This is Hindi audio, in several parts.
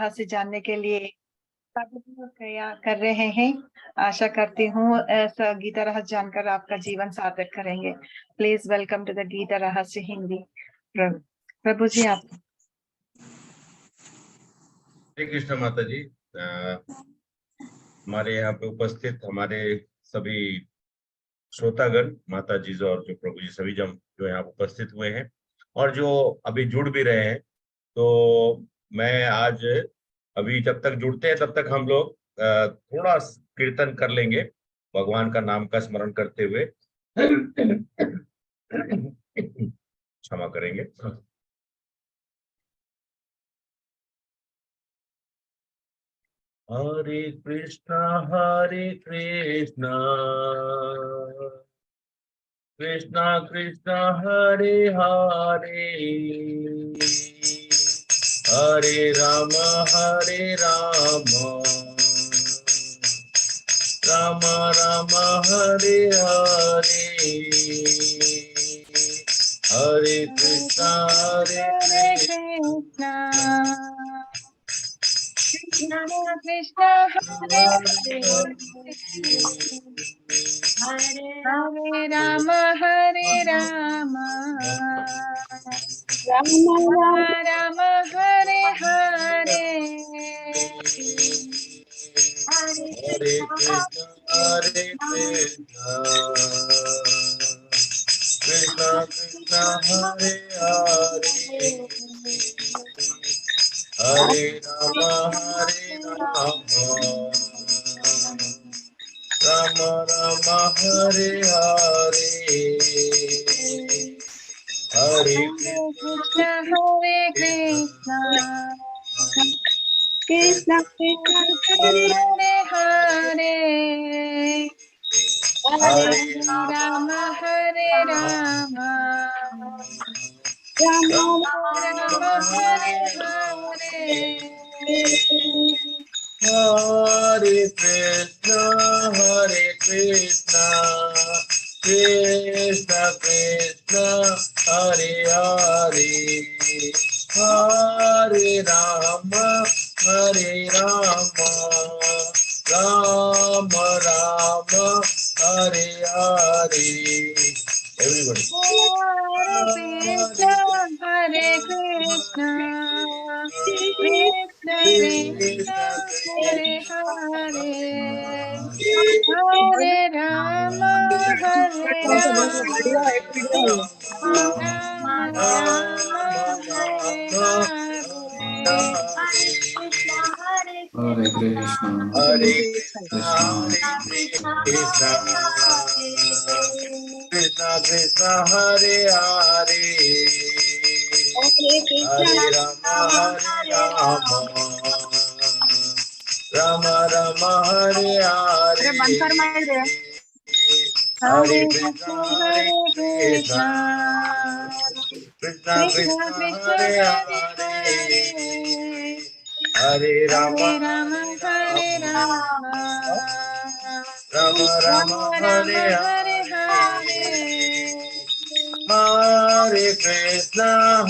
तरह से जानने के लिए कर रहे हैं। आशा करती हूँ गीता रहस्य जानकर आपका जीवन सार्थक करेंगे। Please welcome to the Gita Rahasya Hindi. प्रभु जी आप। हरे कृष्ण माता जी। हमारे यहाँ पे उपस्थित हमारे सभी श्रोतागण, माता जी और जो प्रभु जी, सभी जन जो यहाँ उपस्थित हुए हैं और जो अभी जुड़ भी रहे हैं, तो मैं आज अभी जब तक जुड़ते हैं तब तक हम लोग थोड़ा कीर्तन कर लेंगे भगवान का नाम का स्मरण करते हुए। क्षमा करेंगे। हरे कृष्णा कृष्णा कृष्णा हरे हरे, हरे राम राम राम हरे हरे, हरे कृष्णा कृष्णा कृष्णा हरे हरे राम राम राम हरे हरे, हरे कृष्णा कृष्णा कृष्णा हरे हरे, हरे राम राम राम हरे हरे, हरे कृष्णा हरे कृष्णा कृष्णा कृष्णा हरे हरे, हरे राम राम राम हरे हरे, हरे कृष्णा कृष्णा कृष्णा हरे हरे, हरे राम राम राम हरे हरे। Everybody. हरे कृष्णा कृष्णा कृष्णा हरे हरे, हरे राम राम राम हरे हरे, हरे Krishna Hare Krishna Krishna, Krishna Krishna Hare Hare, Hare Rama Rama Rama Hare Hare, Hare Krishna Krishna Krishna Krishna Krishna Hare हरे Hare, हरे, Hare हरे Rama Ram Rama Rama Ram Hare हरे Hare, हरे,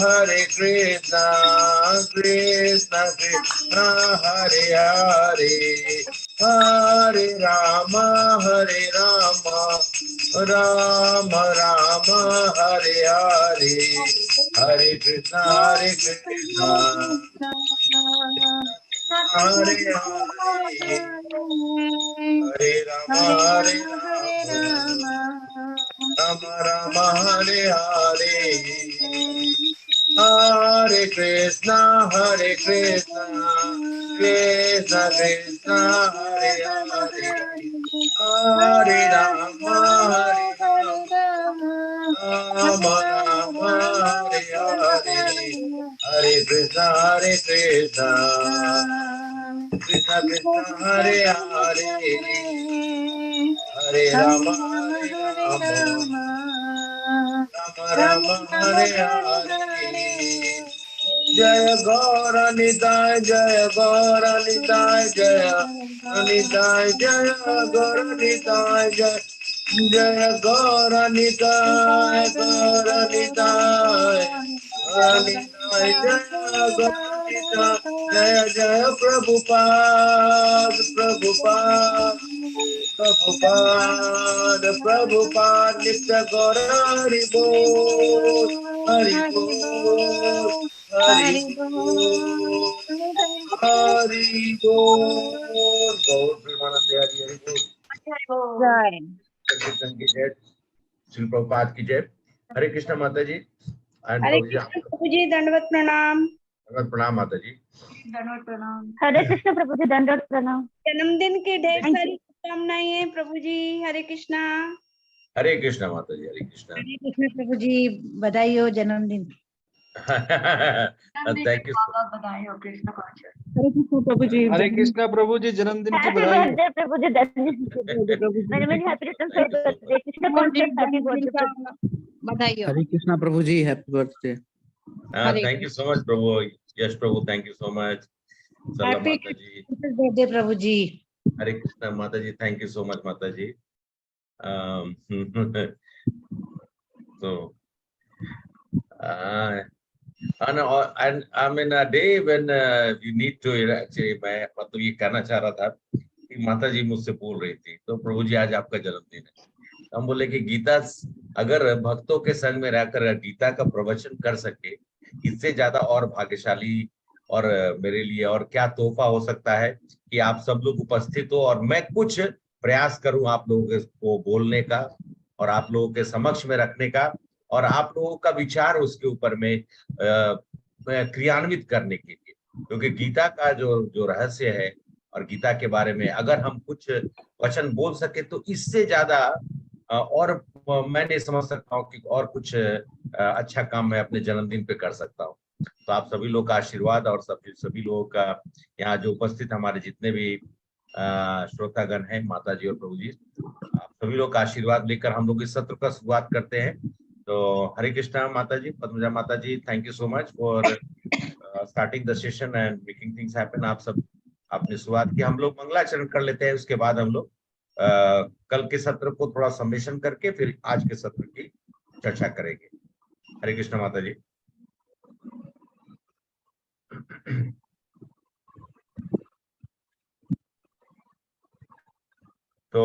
Hare Krishna Krishna Krishna Hare Hare, Hare Rama Rama Rama Hare Hare, Hare Krishna Hare Hare, Hare Rama हरे Ram Rama Rama Hare Hare, Hare Krishna Krishna Krishna Hare Hare, Hare Rama Rama Rama Hare Hare, Hare Krishna Krishna Krishna Hare Hare, Hare Rama Rama Hare Hare, Jaya Gaura Nitai, Jaya Gaura Nitai, Jaya Nitai, Jaya Gaura Nitai, Jaya Gaura Nitai, Gaura Nitai, Gaura Nitai, Jaya Gaura जय जय प्रभुपाद प्रभुपाद प्रभुपाद प्रभुपाद नित्य गौर हरि बोल हरि बोल हरि बोल हरि बोल। गौर प्रेमानंद हरि हरि बोल। जय कीर्तन की जय, श्री प्रभुपाद की जय। हरे कृष्ण माता जी। हरे कृष्ण प्रभु जी, दंडवत प्रणाम। प्रणाम माता जी। धन्यवाद प्रणाम। हरे कृष्ण प्रभु जी, दंडवत प्रणाम। जन्मदिन की ढेर सारी शुभकामनाएं हैं प्रभु जी। हरे कृष्णा। हरे कृष्ण माता जी, हरे कृष्ण। हरे कृष्ण प्रभु जी, बधाई हो जन्मदिन। Thank you. बधाई हो कृष्ण कॉन्शियस। हरे कृष्ण प्रभु जी, हरे कृष्णा प्रभु जी, जन्मदिन की हैप्पी बधाई हो। बर्थडे प्रभु जी, मेरे many happy returns of the day. Krishna conscious happy birthday. बधाई हो। हरे कृष्णा प्रभु जी, happy birthday. Thank you so much प्रभु। यश प्रभु, थैंक यू सो मच। सलाम हैप्पी माता जी। बर्थडे प्रभु जी। हरे कृष्ण माता जी, थैंक यू सो मच माता जी। So and I mean a day when you need to actually, मैं मतलब ये कहना चाह रहा था कि माता जी मुझसे बोल रही थी, तो प्रभु जी आज आपका जन्मदिन है। हम बोले कि गीता अगर भक्तों के संग में रहकर गीता का प्रवचन कर सके, इससे ज्यादा और भाग्यशाली और मेरे लिए और क्या तोहफा हो सकता है कि आप सब लोग उपस्थित हो और मैं कुछ प्रयास करूं आप लोगों को बोलने का और आप लोगों के समक्ष में रखने का और आप लोगों का विचार उसके ऊपर में क्रियान्वित करने के लिए, क्योंकि गीता का जो रहस्य है और गीता के बारे में अगर हम कुछ वचन बोल सके तो इससे ज्यादा और मैं नहीं समझ सकता हूँ कि और कुछ अच्छा काम मैं अपने जन्मदिन पे कर सकता हूँ। तो आप सभी लोग का आशीर्वाद और सभी लोगों का यहाँ जो उपस्थित हमारे जितने भी श्रोतागण हैं, माता जी और प्रभु जी, आप सभी लोग का आशीर्वाद लेकर हम लोग इस सत्र का शुरुआत करते हैं। तो हरे कृष्णा माता जी, पद्मजा माता जी, thank you so much for starting the session and making things happen. आप सब आपने शुरुआत की, हम लोग मंगलाचरण कर लेते हैं, उसके बाद हम लोग कल के सत्र को थोड़ा सम्मेशन करके फिर आज के सत्र की चर्चा करेंगे। हरे कृष्ण माता जी। तो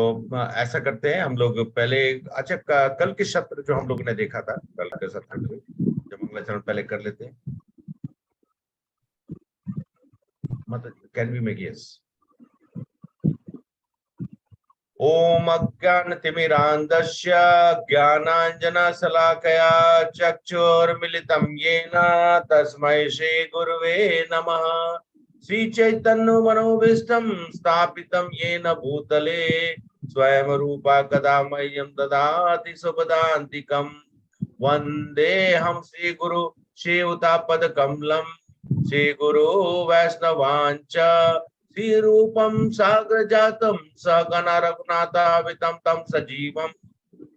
ऐसा करते हैं हम लोग पहले, अच्छा कल के सत्र जो हम लोग ने देखा था, कल के सत्र में जब मंगलाचरण पहले कर लेते हैं। मतलब कैन बी मेक यस। ओम अज्ञानतिमिरान्धस्य ज्ञानाञ्जनशलाकया चक्षुर्मिलितं येन तस्मै श्रीगुरुवे नमः। श्रीचैतन्यमनोभीष्टं स्थापितं येन भूतले स्वयं रूपा कदा मह्यं ददाति सुपदान्तिकम्। वन्देऽहं श्रीगुरु श्रीयुतापदकमलं श्रीगुरु वैष्णवांच श्रीरूपं साग्रजातं सगण रघुनाथावितं तं सजीवं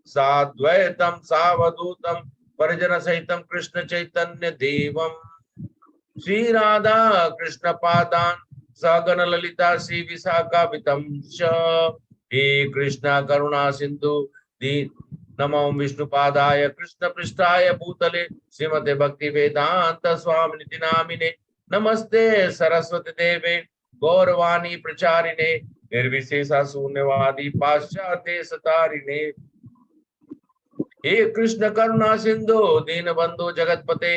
साद्वैतं सावधूतं परिजन सहितं कृष्ण चैतन्य देवं श्री राधा कृष्ण पादान सगण ललिता श्री विशाखावितं च। हे कृष्ण करुणा सिंधु नमो विष्णुपादाय कृष्ण पृष्ठाय भूतले श्रीमते भक्ति वेदांत स्वामिनिति नामिने नमस्ते सरस्वती देवे गौरवाणी प्रचारिणे निर्विशेषा शून्यवादी पाश्चात्य सतारिणे। हे कृष्ण करुणा सिंधु दीन बंधु जगतपते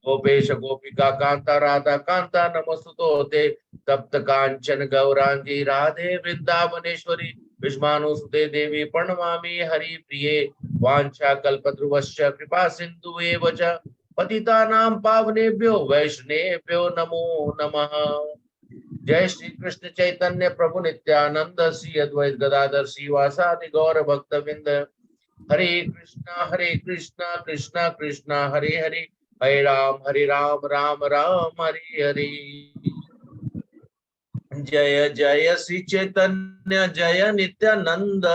गोपेश गोपिका कांता राधा कांता नमस्तुते तप्त कांचन गौरांगी राधे वृंदावनेश्वरी विष्मानुसुते देवी प्रणमामि हरि प्रिये। वांछा कल्पतरुवश्च कृपा सिंधु एव च पतितानां पावनेभ्यो वैष्णवेभ्यो नमो नमः। जय श्री कृष्ण चैतन्य प्रभु नित्यानंद श्री अद्वैत गदाधर श्रीवासादि गौर भक्तवृंद। हरे कृष्णा कृष्णा कृष्णा हरे हरे, हरे राम राम राम हरे हरे। जय जय श्री चैतन्य जय नित्यानंद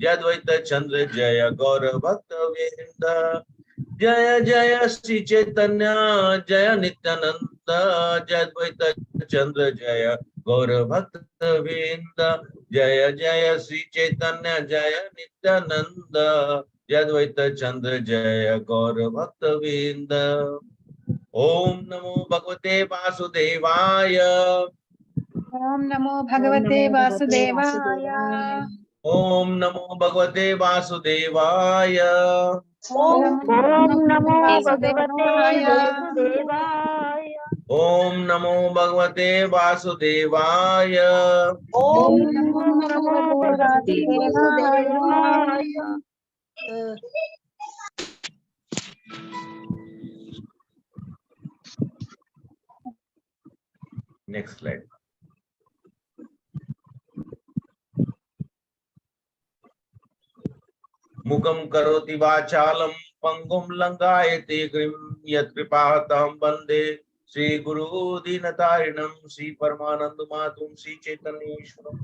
जय अद्वैत चंद्र जय गौर भक्तवृंद। जय जय श्री चैतन्य जय नित्यानंद जय अद्वैत चंद्र जय गौर भक्तवृंद। जय जय श्री चैतन्य जय नित्यानंद जय अद्वैत चंद्र जय गौर भक्तवृंद। ओम नमो भगवते वासुदेवाय। ओम नमो भगवते वासुदेवाय। ओम नमो भगवते वासुदेवाय। ओम ओम नमो भगवते वासुदेवाय। वासुदेवाय। ओम नमो भगवते वासुदेवाय। ओम ओम नमो नमो भगवते भगवते वासुदेवाय। वासुदेवाय। Next slide. मुखम करोति वाचालम पंगुम लंघयते गिरिं यत्कृपातहं वंदे श्री गुरु दीनतारिणं श्री परमानंद मातुम श्री चैतन्येश्वरम।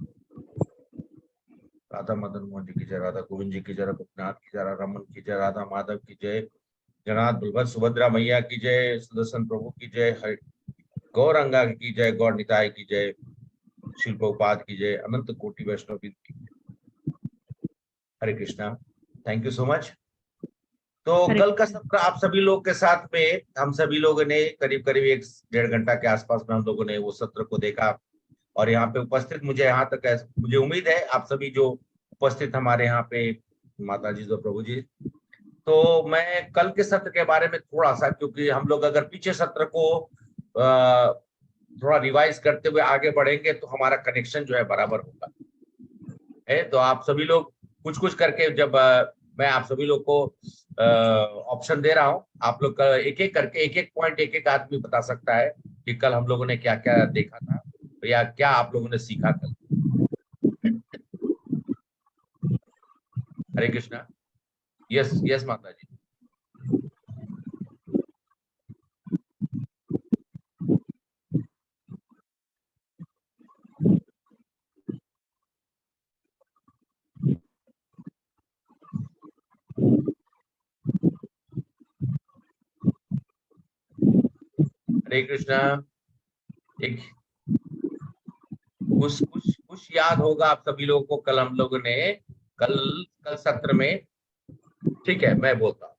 राधा मदन मोहन जी की जय, राधा गोविंद जी की जय, गोपीनाथ की जय, रमन की जय, राधा माधव की जय, जगन्नाथ बलभद्र सुभद्रा मैया की जय, सुदर्शन प्रभु की जय, गौरंगा की जय, गौर निताय की जय, शिल प्रभुपाद की जय, अनंत कोटि वैष्णव की जय। Hare Krishna. Thank you so much. तो कल का सत्र आप सभी लोग के साथ में हम सभी लोगों ने करीब करीब 1-1.5 घंटा के आसपास में हम लोगों ने वो सत्र को देखा। और यहाँ पे उपस्थित मुझे यहाँ तक मुझे उम्मीद है आप सभी जो उपस्थित हमारे यहाँ पे माता जी जो प्रभु जी, तो मैं कल के सत्र के बारे में थोड़ा सा, क्योंकि हम लोग अगर पीछे सत्र को थोड़ा रिवाइज करते हुए आगे बढ़ेंगे तो हमारा कनेक्शन जो है बराबर होगा है। तो आप सभी लोग कुछ कुछ करके, जब मैं आप सभी लोग को ऑप्शन दे रहा हूँ, आप लोग एक एक करके एक एक पॉइंट एक एक आदमी बता सकता है कि कल हम लोगों ने क्या क्या देखा था या क्या आप लोगों ने सीखा कल। हरे कृष्णा। यस यस माता जी। हरे कृष्णा। एक कुछ याद होगा आप सभी लोगों को कल हम लोगों ने कल सत्र में, ठीक है मैं बोलता हूँ,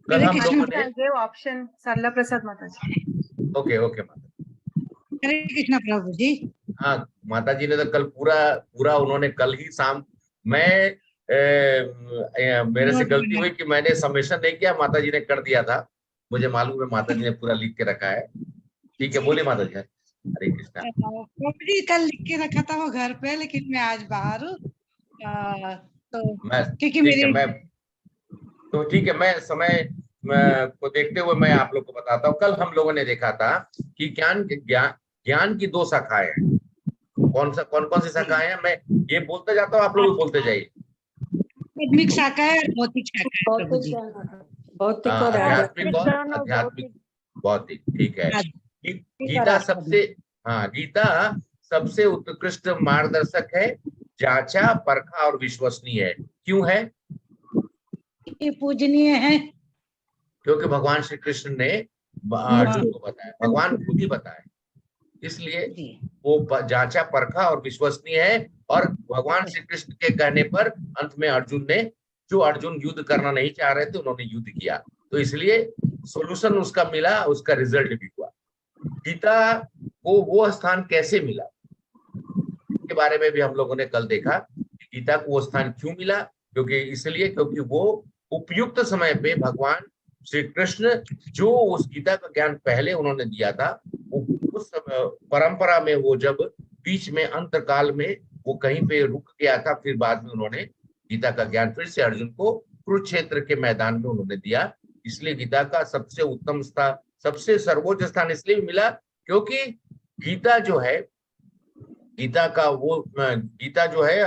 कल हम लोगों ने ऑप्शन सरला प्रसाद माता जी। ओके ओके माता। हरे कृष्णा प्रभु जी। हाँ माता जी ने तो कल पूरा उन्होंने कल ही शाम, मैं मेरे से गलती हुई कि मैंने सबमिशन नहीं किया, माता जी ने कर दिया था, मुझे मालूम है माता जी ने पूरा लिख के रखा है। ठीक है बोले माता जी। हरे कृष्णा। प्रभु जी कल लिख के रखा था वो घर पे, लेकिन मैं आज बाहर हूँ, तो मैं क्योंकि ठीक है मेरी ठीक है मैं समय को देखते हुए मैं आप लोग को बताता हूँ। कल हम लोगों ने देखा था कि ज्ञान की 2 शाखाएं हैं। कौन कौन सी शाखाएं हैं, मैं ये बोलते जाता हूँ, आप लोग भी बोलते जाइए। आध्यात्मिक शाखा है और भौतिक शाखा है प्रभु जी। आध्यात्मिक और आध्यात्मिक भौतिक, ठीक है। गीता सबसे उत्कृष्ट मार्गदर्शक है, जांचा परखा और विश्वसनीय है। क्यों है? ये पूजनीय है क्योंकि भगवान श्री कृष्ण ने अर्जुन को बताया, भगवान खुद ही बताया, इसलिए वो जांचा परखा और विश्वसनीय है। और भगवान श्री कृष्ण के कहने पर अंत में अर्जुन ने, जो अर्जुन युद्ध करना नहीं चाह रहे थे, उन्होंने युद्ध किया, तो इसलिए सोल्यूशन उसका मिला, उसका रिजल्ट भी हुआ। गीता को वो स्थान कैसे मिला के बारे में भी हम लोगों ने कल देखा। गीता को वो स्थान क्यों मिला, क्योंकि वो उपयुक्त समय पे भगवान श्री कृष्ण जो उस गीता का ज्ञान पहले उन्होंने दिया था, उस परंपरा में वो जब बीच में अंतकाल में वो कहीं पे रुक गया था, फिर बाद में उन्होंने गीता का ज्ञान फिर से अर्जुन को कुरुक्षेत्र के मैदान में उन्होंने दिया। इसलिए गीता का सबसे उत्तम स्थान, सबसे सर्वोच्च स्थान इसलिए मिला क्योंकि गीता जो है, गीता जो है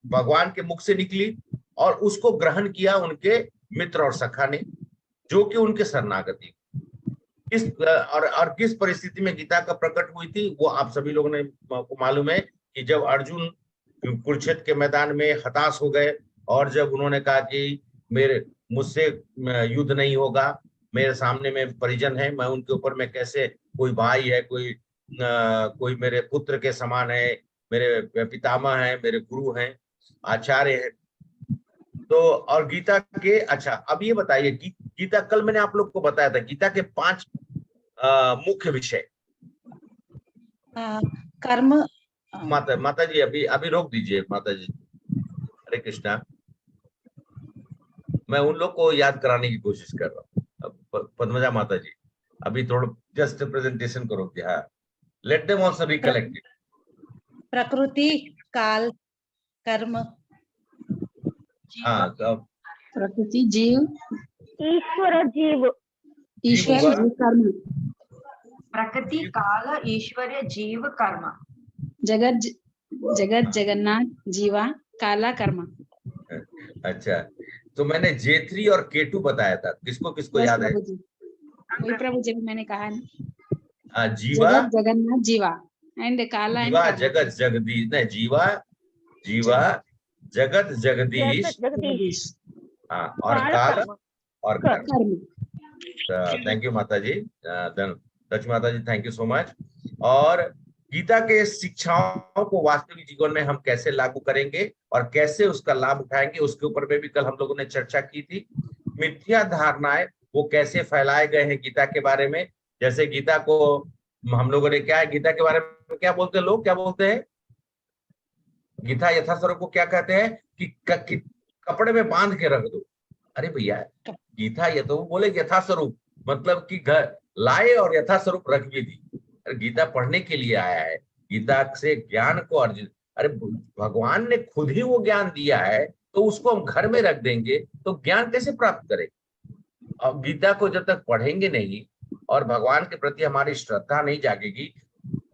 भगवान के मुख से निकली और उसको ग्रहण किया उनके मित्र और सखा ने, जो कि उनके शरणागति। किस परिस्थिति में गीता का प्रकट हुई थी वो आप सभी लोगों ने को मालूम है कि जब अर्जुन कुरुक्षेत्र के मैदान में हताश हो गए और जब उन्होंने कहा कि मुझसे युद्ध नहीं होगा, मेरे सामने में परिजन है, मैं उनके ऊपर में कैसे, कोई भाई है, कोई मेरे पुत्र के समान है, मेरे पितामह हैं, मेरे गुरु हैं, आचार्य हैं। तो और गीता के, अच्छा अब ये बताइए गीता, कल मैंने आप लोग को बताया था गीता के 5 मुख्य विषय। कर्म। माता जी अभी रोक दीजिए माता जी। हरे कृष्णा। मैं उन लोग को याद कराने की कोशिश कर रहा हूँ। पद्मजा माता जी अभी थोड़ा जस्ट प्रेजेंटेशन करो। हाँ, लेट देम आल्सो रिकलेक्ट। प्रकृति, काल, कर्म। हाँ, प्रकृति, जीव, ईश्वर जीव। ईश्वर, हुआ? जीव, कर्म। प्रकृति, काल, ईश्वर्य, जीव, कर्म। जगत, जगत, जगन्नाथ, जीवा, काला, कर्म। अच्छा, तो मैंने J3 और K2 बताया था। किसको बस याद है? प्रभु जी, वही प्रभु जी मैंने कहा ना। जीवा, जगत, जगन्नाथ, जीवा एंड काला एंड जीवा, कर्म। जगत, जगदीश। नहीं, जीवा, जगत, जगदीश, जगदीश, हाँ, और काल और कर्म। थैंक यू माता जी। लक्ष्मी माता जी, थैंक यू सो मच। और गीता के शिक्षाओं को वास्तविक जीवन में हम कैसे लागू करेंगे और कैसे उसका लाभ उठाएंगे, उसके ऊपर में भी कल हम लोगों ने चर्चा की थी। मिथ्या धारणाएं वो कैसे फैलाए गए हैं गीता के बारे में। जैसे गीता को हम लोगों ने क्या है, गीता के बारे में क्या बोलते हैं लोग, क्या बोलते हैं? गीता यथास्वरूप को क्या कहते हैं कि कपड़े में बांध के रख दो। अरे भैया, गीता ये तो बोले यथास्वरूप, मतलब कि घर लाए और यथास्वरूप रख भी दी। अरे गीता पढ़ने के लिए आया है, गीता से ज्ञान को अर्जित। अरे भगवान ने खुद ही वो ज्ञान दिया है, तो उसको हम घर में रख देंगे तो ज्ञान कैसे प्राप्त करें? और गीता को जब तक पढ़ेंगे नहीं और भगवान के प्रति हमारी श्रद्धा नहीं जागेगी,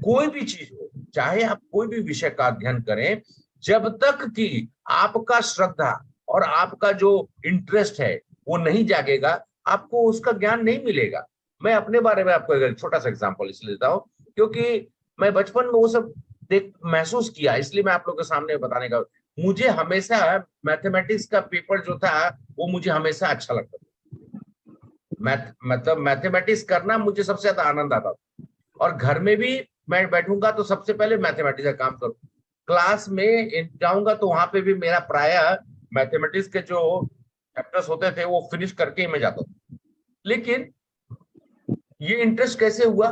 कोई भी चीज हो, चाहे आप कोई भी विषय का अध्ययन करें, जब तक कि आपका श्रद्धा और आपका जो इंटरेस्ट है वो नहीं जागेगा, आपको उसका ज्ञान नहीं मिलेगा। मैं अपने बारे में आपको एक छोटा सा एग्जांपल इसलिए देता हूँ क्योंकि मैं बचपन में वो सब महसूस किया, इसलिए मैं आप लोगों के सामने बताने का। मुझे हमेशा मैथमेटिक्स का पेपर जो था वो मुझे हमेशा अच्छा लगता था। मतलब मैथमेटिक्स करना मुझे सबसे ज्यादा आनंद आता था, और घर में भी मैं बैठूंगा तो सबसे पहले मैथमेटिक्स का काम करूँ। क्लास में जाऊंगा तो वहां पे भी मेरा प्रायः मैथमेटिक्स के जो चैप्टर्स होते थे वो फिनिश करके ही मैं जाता था। लेकिन ये इंटरेस्ट कैसे हुआ?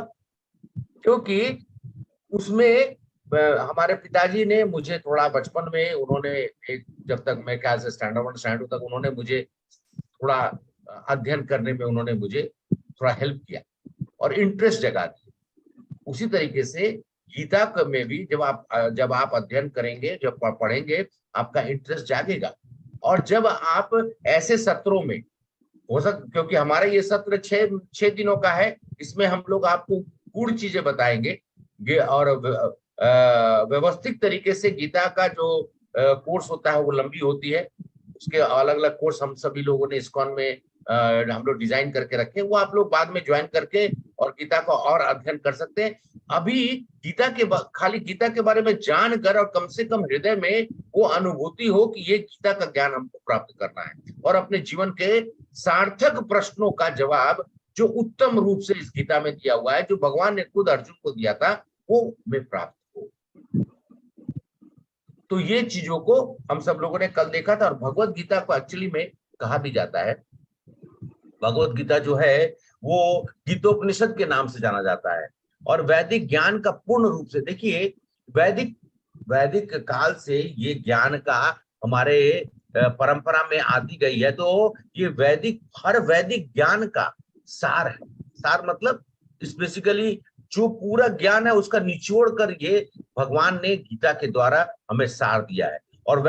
क्योंकि उसमें हमारे पिताजी ने मुझे थोड़ा बचपन में, उन्होंने जब तक मैं क्या से स्टैंडर्ड 1 स्टैंडर्ड तक उन्होंने मुझे थोड़ा अध्ययन करने में उन्होंने मुझे थोड़ा हेल्प किया और इंटरेस्ट जगा दिया। उसी तरीके से गीता में भी जब आप अध्ययन करेंगे, जब पढ़ेंगे, आपका इंटरेस्ट जागेगा। और जब आप ऐसे सत्रों में हो क्योंकि हमारा ये सत्र 6 दिनों का है, इसमें हम लोग आपको गूढ़ चीजें बताएंगे और व्यवस्थित तरीके से गीता का जो कोर्स होता है वो लंबी होती है। उसके अलग अलग कोर्स हम सभी लोगों ने इस्कॉन में हम लोग डिजाइन करके रखे, वो आप लोग बाद में ज्वाइन करके और गीता का और अध्ययन कर सकते हैं। अभी गीता के खाली गीता के बारे में जानकर और कम से कम हृदय में वो अनुभूति हो कि ये गीता का ज्ञान हमको प्राप्त करना है और अपने जीवन के सार्थक प्रश्नों का जवाब जो उत्तम रूप से इस गीता में दिया हुआ है, जो भगवान ने खुद अर्जुन को दिया था, वो में प्राप्त हो। तो ये चीजों को हम सब लोगों ने कल देखा था। और भगवत गीता को एक्चुअली में कहा भी जाता है, भगवत गीता जो है वो गीतोपनिषद के नाम से जाना जाता है। और वैदिक ज्ञान का पूर्ण रूप से, देखिए वैदिक काल से ये ज्ञान का हमारे परंपरा में आती गई है। तो ये हर वैदिक ज्ञान का सार है। सार मतलब बेसिकली जो पूरा ज्ञान है उसका निचोड़ कर ये भगवान ने गीता के द्वारा हमें सार दिया है। और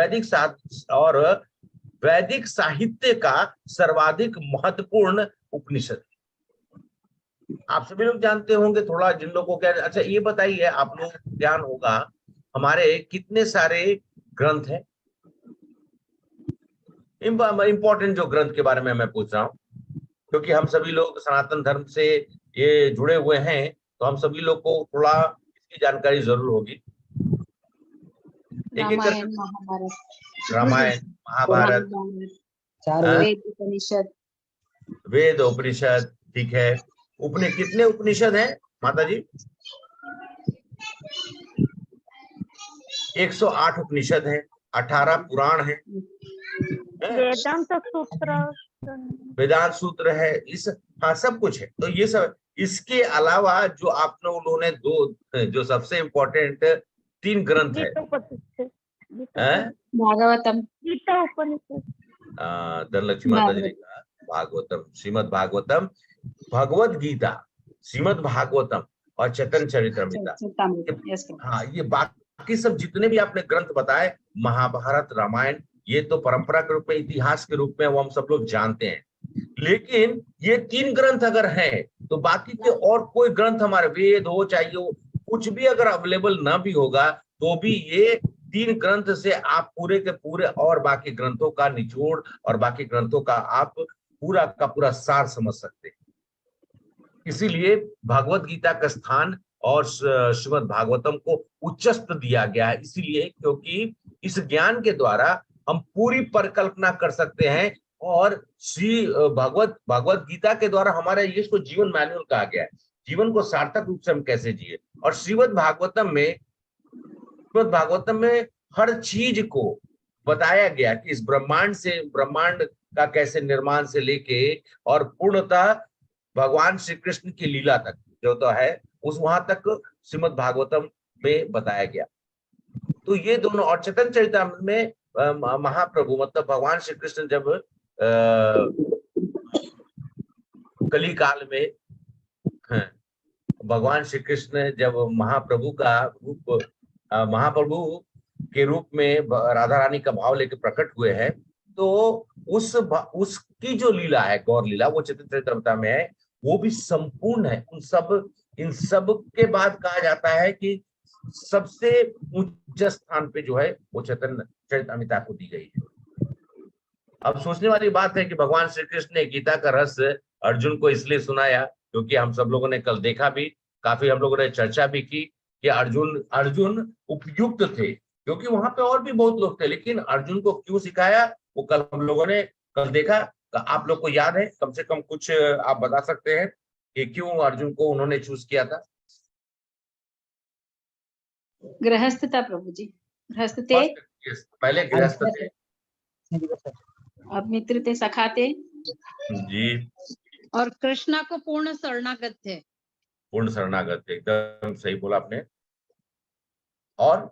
वैदिक साहित्य का सर्वाधिक महत्वपूर्ण उपनिषद। आप सभी लोग जानते होंगे, थोड़ा जिन लोगों को क्या, अच्छा ये बताइए, आप लोग ज्ञान होगा हमारे कितने सारे ग्रंथ हैं? इंपॉर्टेंट जो ग्रंथ के बारे में मैं पूछ रहा हूँ, क्योंकि हम सभी लोग सनातन धर्म से ये जुड़े हुए हैं, तो हम सभी लोग को थोड़ा इसकी जानकारी जरूर होगी। रामायण, महाभारत, रामायण, महाभारत, वेद, उपनिषद, ठीक है। कितने उपनिषद हैं माता जी? 108 उपनिषद हैं, 18 पुराण हैं। वेदांत सूत्र वेदांत सूत्र है, इस हाँ सब कुछ है। तो ये सब, इसके अलावा जो आपने उन्होंने दो जो सबसे इम्पोर्टेंट 3 ग्रंथ है, भागवतम, गीता, उपनिषद, धनलक्ष्मी माता जी ने कहा भागवतम, श्रीमद् भागवतम, भगवत गीता, श्रीमद् भागवतम और चैतन्य चरितमृता। हाँ, ये बाकी सब जितने भी आपने ग्रंथ बताए, महाभारत, रामायण, ये तो परंपरा के रूप में, इतिहास के रूप में वो हम सब लोग जानते हैं। लेकिन ये 3 ग्रंथ अगर हैं तो बाकी के और कोई ग्रंथ हमारे वेद हो, चाहिए हो, कुछ भी अगर अवेलेबल ना भी होगा तो भी ये 3 ग्रंथ से आप पूरे के पूरे और बाकी ग्रंथों का निचोड़ और बाकी ग्रंथों का आप पूरा का पूरा सार समझ सकते हैं। इसीलिए भगवत गीता का स्थान और श्रीमद् भागवतम को उच्चस्थ दिया गया है, इसीलिए क्योंकि इस ज्ञान के द्वारा हम पूरी परिकल्पना कर सकते हैं और श्री भगवत गीता के द्वारा हमारा ये इसको जीवन मैनुअल कहा गया है, जीवन को सार्थक रूप से हम कैसे जिए। और श्रीमद् भागवतम में हर चीज को बताया गया कि इस ब्रह्मांड का कैसे निर्माण से लेके और पूर्णतः भगवान श्री कृष्ण की लीला तक जो तो है उस वहां तक श्रीमद् भागवतम में बताया गया। तो ये दोनों, और चैतन्य चरितामृत में महाप्रभु मतलब भगवान श्री कृष्ण जब कली काल में भगवान श्री कृष्ण जब महाप्रभु के रूप में राधा रानी का भाव लेकर प्रकट हुए हैं, तो उसकी जो लीला है, गौर लीला, वो चैतन्य चरितामृत में है, वो भी संपूर्ण है। इन सब के बाद कहा जाता है कि सबसे उच्च स्थान पे जो है वो चैतन्य चरितामृत को दी गई है। अब सोचने वाली बात है कि भगवान श्री कृष्ण ने गीता का रस अर्जुन को इसलिए सुनाया क्योंकि हम सब लोगों ने कल देखा भी, काफी हम लोगों ने चर्चा भी की कि अर्जुन उपयुक्त थे, क्योंकि वहां पे और भी बहुत लोग थे, लेकिन अर्जुन को क्यों सिखाया वो कल हम लोगों ने कल देखा। तो आप लोग को याद है, कम से कम कुछ आप बता सकते हैं कि क्यों अर्जुन को उन्होंने चूज किया था? गृहस्थ था प्रभु जी, गृहस्थ थे, पहले गृहस्थ थे, अब मित्र थे, सखा थे जी, और कृष्णा को पूर्ण शरणागत थे। पूर्ण शरणागत थे, एकदम सही बोला आपने। और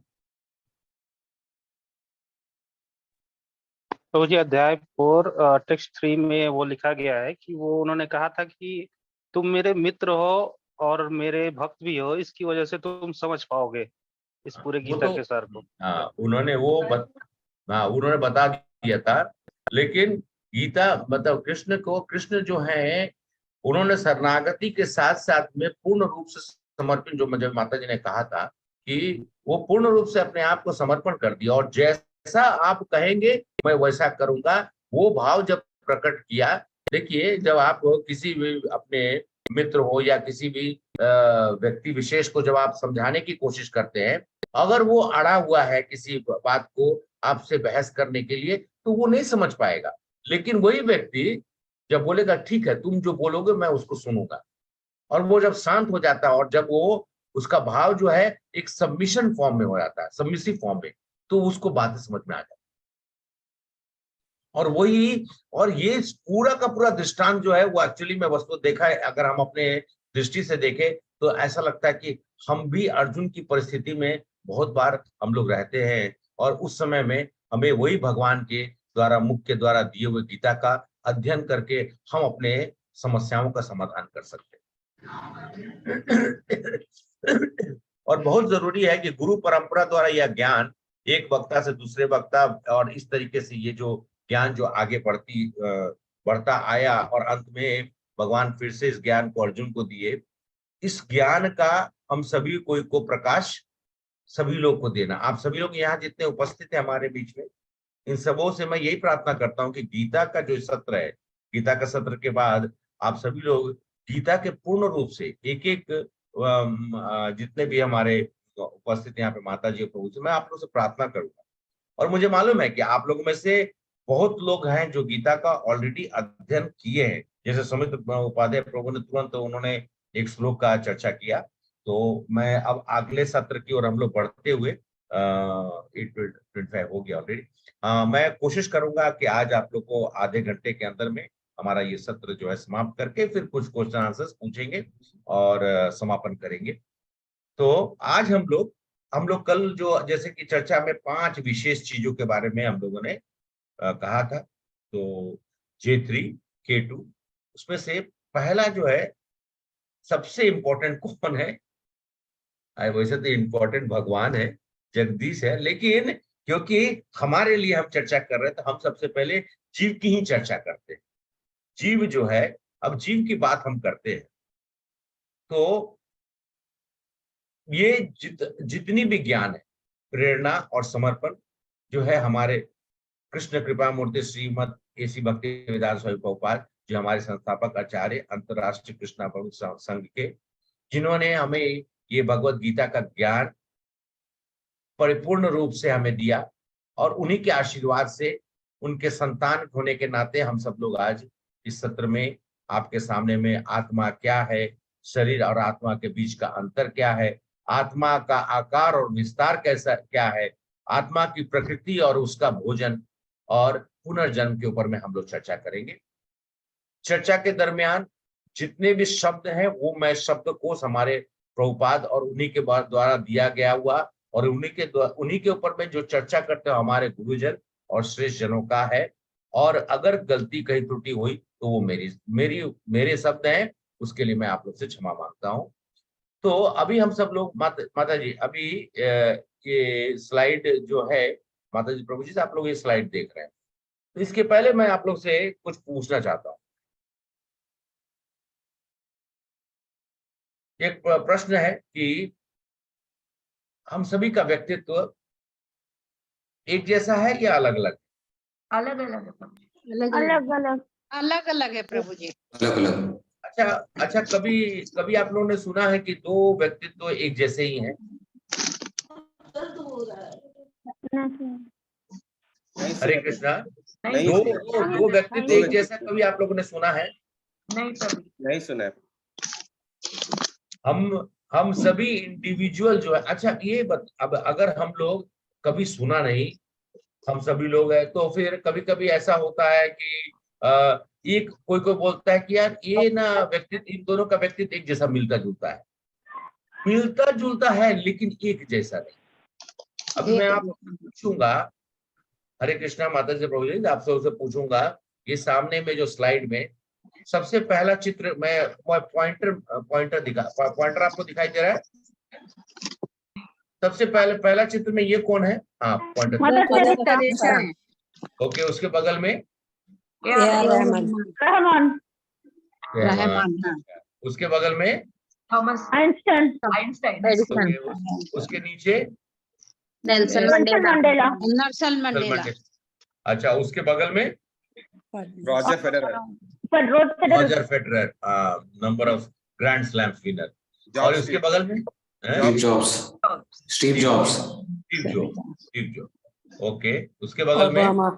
तो जी अध्याय 4 टेक्स्ट 3 में वो लिखा गया है कि वो उन्होंने कहा था कि तुम मेरे मित्र हो और मेरे भक्त भी हो, इसकी वजह से तुम समझ पाओगे इस पूरे गीता के सार को। हाँ, उन्होंने बता दिया था, लेकिन गीता मतलब कृष्ण जो है उन्होंने शरणागति के साथ साथ में पूर्ण रूप से समर्पण, जो मुझे माता जी ने कहा था कि वो पूर्ण रूप से अपने आप को समर्पण कर दिया और जैसा आप कहेंगे मैं वैसा करूंगा, वो भाव जब प्रकट किया। देखिए, जब आप किसी भी अपने मित्र हो या किसी भी व्यक्ति विशेष को जब आप समझाने की कोशिश करते हैं, अगर वो अड़ा हुआ है किसी बात को आपसे बहस करने के लिए, तो वो नहीं समझ पाएगा। लेकिन वही व्यक्ति जब बोलेगा ठीक है तुम जो बोलोगे मैं उसको सुनूंगा, और वो जब शांत हो जाता है और जब वो उसका भाव जो है एक सबमिशन फॉर्म में हो जाता है, सबमिसिव फॉर्म में, तो उसको बातें समझ में आ जाती है। और ये पूरा का पूरा दृष्टांत जो है वो एक्चुअली में वस्तु देखा है, अगर हम अपने दृष्टि से देखें तो ऐसा लगता है कि हम भी अर्जुन की परिस्थिति में बहुत बार हम लोग रहते हैं, और उस समय में हमें वही भगवान के द्वारा, मुख के द्वारा दिए हुए गीता का अध्ययन करके हम अपने समस्याओं का समाधान कर सकते हैं। और बहुत जरूरी है कि गुरु परंपरा द्वारा यह ज्ञान एक वक्ता से दूसरे वक्ता, और इस तरीके से ये जो ज्ञान जो आगे बढ़ता आया और अंत में भगवान फिर से इस ज्ञान को अर्जुन को दिए। इस ज्ञान का हम सभी को प्रकाश सभी लोग को देना। आप सभी लोग यहाँ जितने उपस्थित हैं हमारे बीच में, इन सबों से मैं यही प्रार्थना करता हूँ कि गीता का जो सत्र है, गीता का सत्र के बाद आप सभी लोग गीता के पूर्ण रूप से एक एक जितने भी हमारे उपस्थित यहाँ पे माता जी और प्रभु जी, मैं आप लोगों से प्रार्थना करूंगा। और मुझे मालूम है कि आप लोगों में से बहुत लोग हैं जो गीता का ऑलरेडी अध्ययन किए हैं। जैसे सुमित उपाध्याय प्रभु ने तुरंत उन्होंने एक श्लोक का चर्चा किया। तो मैं अब अगले सत्र की ओर हम लोग बढ़ते हुए 8:25 हो गया ऑलरेडी। मैं कोशिश करूंगा कि आज आप लोग को आधे घंटे के अंदर में हमारा ये सत्र जो है समाप्त करके फिर कुछ क्वेश्चन आंसर्स पूछेंगे और समापन करेंगे। तो आज हम लोग कल जो जैसे कि चर्चा में 5 विशेष चीजों के बारे में हम लोगों ने कहा था। तो J3 K2 उसमें से पहला जो है सबसे इम्पोर्टेंट कौन है? वैसे तो इम्पोर्टेंट भगवान है, जगदीश है, लेकिन क्योंकि हमारे लिए हम चर्चा कर रहे हैं तो हम सबसे पहले जीव की ही चर्चा करते हैं। जीव जो है, अब जीव की बात हम करते हैं तो ये जितनी भी ज्ञान है, प्रेरणा और समर्पण जो है हमारे कृष्ण कृपा मूर्ति श्रीमद AC भक्तिवेदांत स्वामी प्रभुपाद, जो हमारे संस्थापक आचार्य अंतरराष्ट्रीय कृष्णा प्रमुख संघ के, जिन्होंने हमें ये भगवत गीता का ज्ञान परिपूर्ण रूप से हमें दिया, और उन्हीं के आशीर्वाद से, उनके संतान होने के नाते हम सब लोग आज इस सत्र में आपके सामने में आत्मा क्या है, शरीर और आत्मा के बीच का अंतर क्या है, आत्मा का आकार और विस्तार कैसा क्या है, आत्मा की प्रकृति और उसका भोजन और पुनर्जन्म के ऊपर में हम लोग चर्चा करेंगे। चर्चा के दरमियान जितने भी शब्द हैं वो मैं शब्दकोश हमारे प्रभुपाद और उन्हीं के द्वारा दिया गया हुआ, और उन्हीं के ऊपर में जो चर्चा करते हो हमारे गुरुजन और श्रेष्ठ जनों का है। और अगर गलती कहीं त्रुटि हुई तो वो मेरे शब्द हैं, उसके लिए मैं आप लोग से क्षमा मांगता हूँ। तो अभी हम सब लोग माता जी, अभी ये स्लाइड जो है, माता जी प्रभु जी से आप लोग ये स्लाइड देख रहे हैं, तो इसके पहले मैं आप लोग से कुछ पूछना चाहता हूँ। एक प्रश्न है कि हम सभी का व्यक्तित्व एक जैसा है या अलग अलग? अलग अलग है प्रभु जी। अलग अलग अलग अलग अलग है प्रभु जी। अलग अलग। अच्छा, कभी आप लोगों ने सुना है कि 2 व्यक्तित्व एक जैसे ही हैं? हरे कृष्णा। नहीं दो व्यक्तित्व एक जैसा कभी आप लोगों ने सुना है? नहीं प्रभु, नहीं सुना। हम सभी इंडिविजुअल जो है, अच्छा ये अब अगर हम लोग कभी सुना नहीं, हम सभी लोग हैं, तो फिर कभी कभी ऐसा होता है कि एक कोई बोलता है कि यार ये ना व्यक्तित्व, इन दोनों का व्यक्तित्व एक जैसा मिलता जुलता है लेकिन एक जैसा नहीं। अभी मैं आपको पूछूंगा, हरे कृष्णा माता जी प्रभु जी, आपसे उसे पूछूंगा, ये सामने में जो स्लाइड में सबसे पहला चित्र, मैं पॉइंटर आपको दिखाई दे रहा है? सबसे पहला चित्र में ये कौन है? हाँ, पॉइंटर। ओके, उसके बगल में रहमान। उसके बगल में थॉमस आइंस्टाइन। उसके नीचे नेल्सन मंडेला। अच्छा, उसके बगल में Roger Federer. Number of grand slam winner. और उसके बगल में स्टीव जॉब्स। ओके, उसके बगल में ओबामा।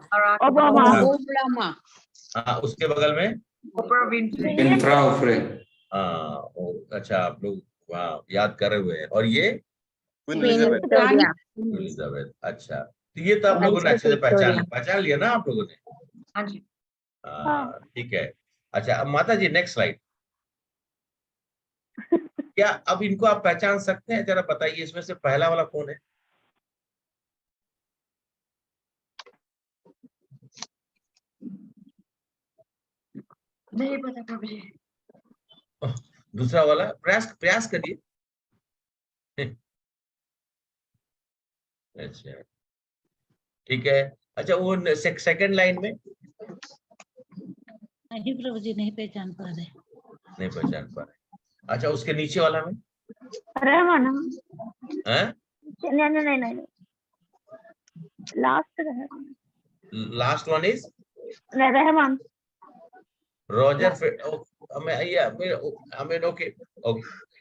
उसके बगल में अच्छा, आप लोग याद कर रहे हुए हैं। और ये एलिजाबेथ। अच्छा, तो ये तो आप लोगों ने अच्छे से पहचान लिया ना आप लोगों ने? हाँ जी। ठीक है। अच्छा, अब माता जी नेक्स्ट स्लाइड। क्या अब इनको आप पहचान सकते हैं? जरा बताइए, इसमें से पहला वाला कौन है? नहीं पता प्रभु जी। दूसरा वाला प्रयास करिए। अच्छा, ठीक है। अच्छा, वो सेकंड लाइन में नहीं प्रभु जी, नहीं पहचान पा रहे। अच्छा, उसके नीचे वाला में रहमान। हैं? नहीं, last one is Rahman. Roger okay,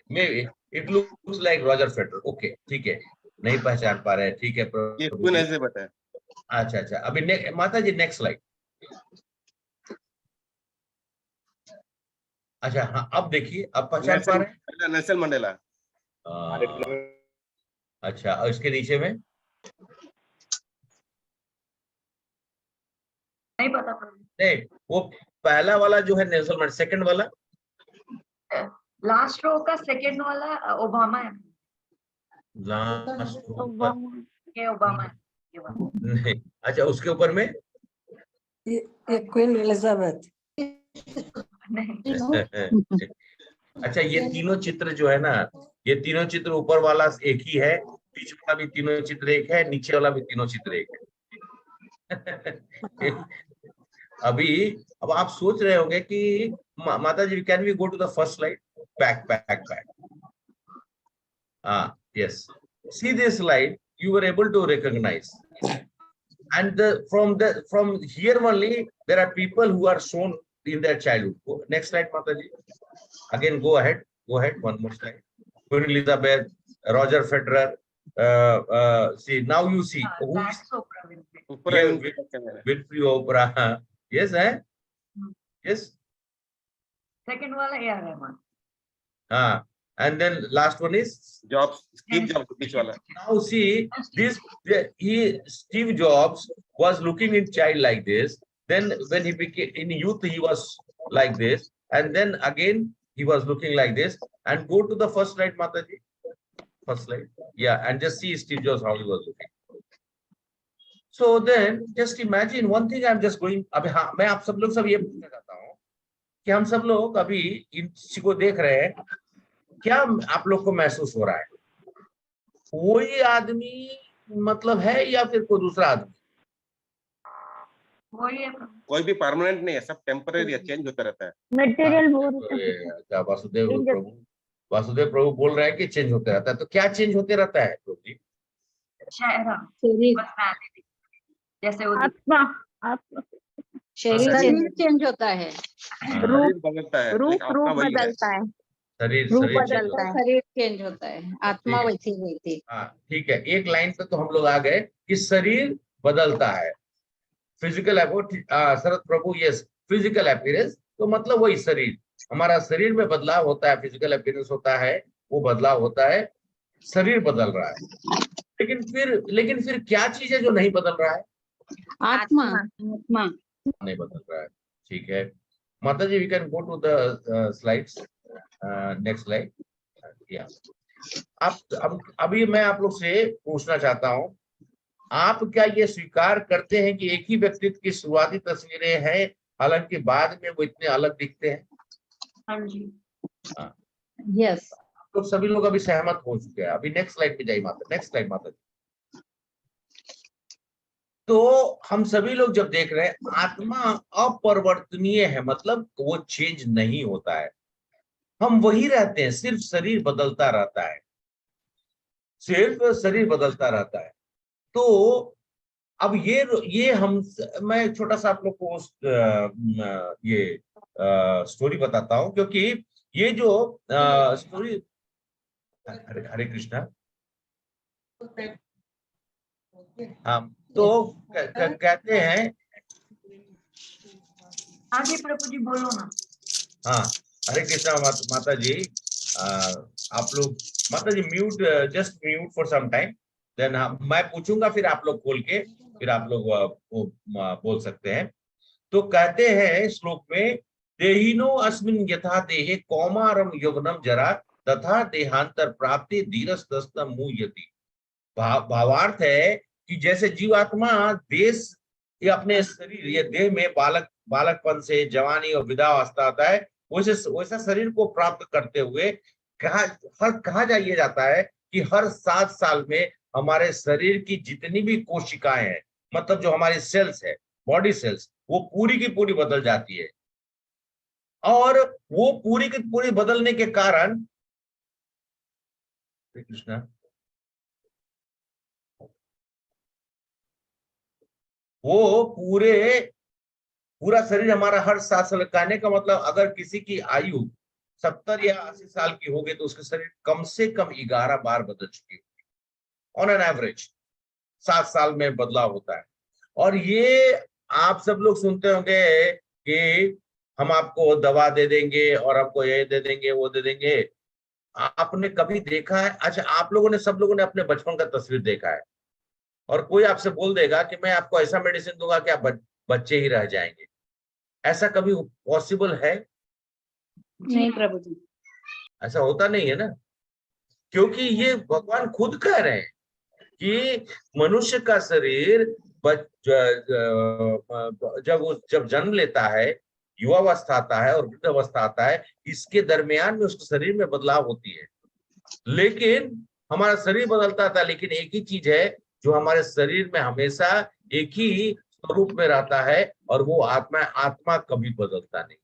maybe it looks like Roger Federer. Okay, ठीक है, नहीं पहचान पा रहे हैं, ठीक है। ये कौन ऐसे बताया? अच्छा, अभी माता जी नेक्स्ट स्लाइड। अच्छा, हाँ, अब देखिए, अब पहचान पा रहे हैं? Nelson Mandela. अच्छा, और इसके नीचे में नहीं पता प्रभु। नहीं, वो पहला वाला जो है नेल्सन मंडेला, सेकंड वाला लास्ट रो का सेकंड वाला ओबामा है। लास्ट ये ओबामा है, ये वाला। नहीं, अच्छा उसके ऊपर में क्वीन एलिजाबेथ। नहीं, अच्छा ये तीनों चित्र जो है ना, ये तीनों चित्र ऊपर वाला एक ही है, बीच वाला भी तीनों चित्र एक है, नीचे वाला भी तीनों चित्र एक है। अभी अब आप सोच रहे होंगे कि माता जी can we go to the first slide, back. Yes, see this slide, you were able to recognize, and from here only there are people who are shown in their childhood. Next slide, Mataji. Again, go ahead, one more slide. Queen Elizabeth, Roger Federer. See, now you see who is that's Oprah Winfrey. Winfrey Oprah. Yes, yes. Second वाला A R Rahman. And then last one is Steve Jobs, बीच वाला। now see this, Steve Jobs was looking in child like this, then when he became in youth he was like this, and then again he was looking like this. And go to the first slide, Mataji, first slide, yeah, and just see Steve Jobs how he was looking. So then just imagine one thing, I'm just going, अभी हाँ मैं आप सब लोग सब ये पूछना चाहता हूँ कि हम सब लोग अभी इन चीजों को देख रहे हैं, क्या आप लोग को महसूस हो रहा है कोई आदमी मतलब है या फिर कोई दूसरा आदमी? कोई भी परमानेंट नहीं है, सब टेम्पररी है, चेंज होता रहता है। मटेरियल क्या वासुदेव प्रभु बोल रहे हैं कि चेंज होते रहता है, तो क्या चेंज होते रहता है प्रभु जी? जैसे आत्मा शरीर चेंज होता है, रूप बदलता है, रूप बदलता है, शरीर बदलता है, शरीर चेंज होता है, आत्मा वैसी नहीं थी। हाँ ठीक है, एक लाइन पे तो हम लोग आ गए कि शरीर बदलता है, फिजिकल शरद प्रभु, यस फिजिकल अपीयरेंस, तो मतलब वही शरीर, हमारा शरीर में बदलाव होता है, फिजिकल अपीयरेंस होता है, वो बदलाव होता है, शरीर बदल रहा है। लेकिन फिर क्या चीज है जो नहीं बदल रहा है? आत्मा नहीं बदल रहा है। ठीक है माता जी, we can go to the slides, next slide. या अब अभी मैं आप लोग से पूछना चाहता हूं, आप क्या ये स्वीकार करते हैं कि एक ही व्यक्तित्व की शुरुआती तस्वीरें हैं, हालांकि बाद में वो इतने अलग दिखते हैं? हाँ जी, यस, तो सभी लोग अभी सहमत हो चुके हैं। अभी नेक्स्ट स्लाइड पे जाइए माता, नेक्स्ट स्लाइड माता जी। तो हम सभी लोग जब देख रहे हैं आत्मा अपरिवर्तनीय है, मतलब वो चेंज नहीं होता है, हम वही रहते हैं, सिर्फ शरीर बदलता रहता है, सिर्फ शरीर बदलता रहता है। तो अब ये मैं छोटा सा आप लोग को ये स्टोरी बताता हूं, क्योंकि ये जो स्टोरी, हरे कृष्णा, हाँ तो कहते हैं, हाँ जी प्रभु जी बोलो ना। हाँ हरे कृष्णा माता जी, आप लोग माता जी mute, just mute for some time, then मैं पूछूंगा फिर आप लोग खोल के फिर आप लोग बोल सकते हैं। तो कहते हैं श्लोक में, देहिनो अस्मिन् यथा देहे कौमारम यौवनम जरा तथा देहांतर प्राप्ति धीरस्तस्तम मुह्यति। भावार्थ है कि जैसे जीवात्मा देश या अपने शरीर या देह में बालकपन से जवानी और वृद्धावस्था आता है, वैसा शरीर को प्राप्त करते हुए कहा जाता है कि हर 7 साल में हमारे शरीर की जितनी भी कोशिकाएं हैं, मतलब जो हमारी सेल्स है, बॉडी सेल्स, वो पूरी की पूरी बदल जाती है। और वो पूरी की पूरी बदलने के कारण, कृष्णा, वो पूरा शरीर हमारा हर 7 साल, कहने का मतलब अगर किसी की आयु 70 या 80 साल की होगी तो उसका शरीर कम से कम 11 बार बदल चुकी होगी, ऑन एन एवरेज 7 साल में बदलाव होता है। और ये आप सब लोग सुनते होंगे कि हम आपको दवा दे देंगे और आपको ये दे देंगे, वो दे देंगे। आपने कभी देखा है? अच्छा, आप लोगों ने, सब लोगों ने अपने बचपन का तस्वीर देखा है, और कोई आपसे बोल देगा कि मैं आपको ऐसा मेडिसिन दूंगा कि आप बच्चे ही रह जाएंगे। ऐसा कभी पॉसिबल है? नहीं प्रभु जी। ऐसा होता नहीं है ना, क्योंकि ये भगवान खुद कह रहे हैं कि मनुष्य का शरीर जब जन्म लेता है, युवावस्था आता है और वृद्धावस्था आता है, इसके दरमियान में उसके शरीर में बदलाव होती है। लेकिन हमारा शरीर बदलता था, लेकिन एक ही चीज है जो हमारे शरीर में हमेशा एक ही स्वरूप में रहता है, और वो आत्मा। आत्मा कभी बदलता नहीं।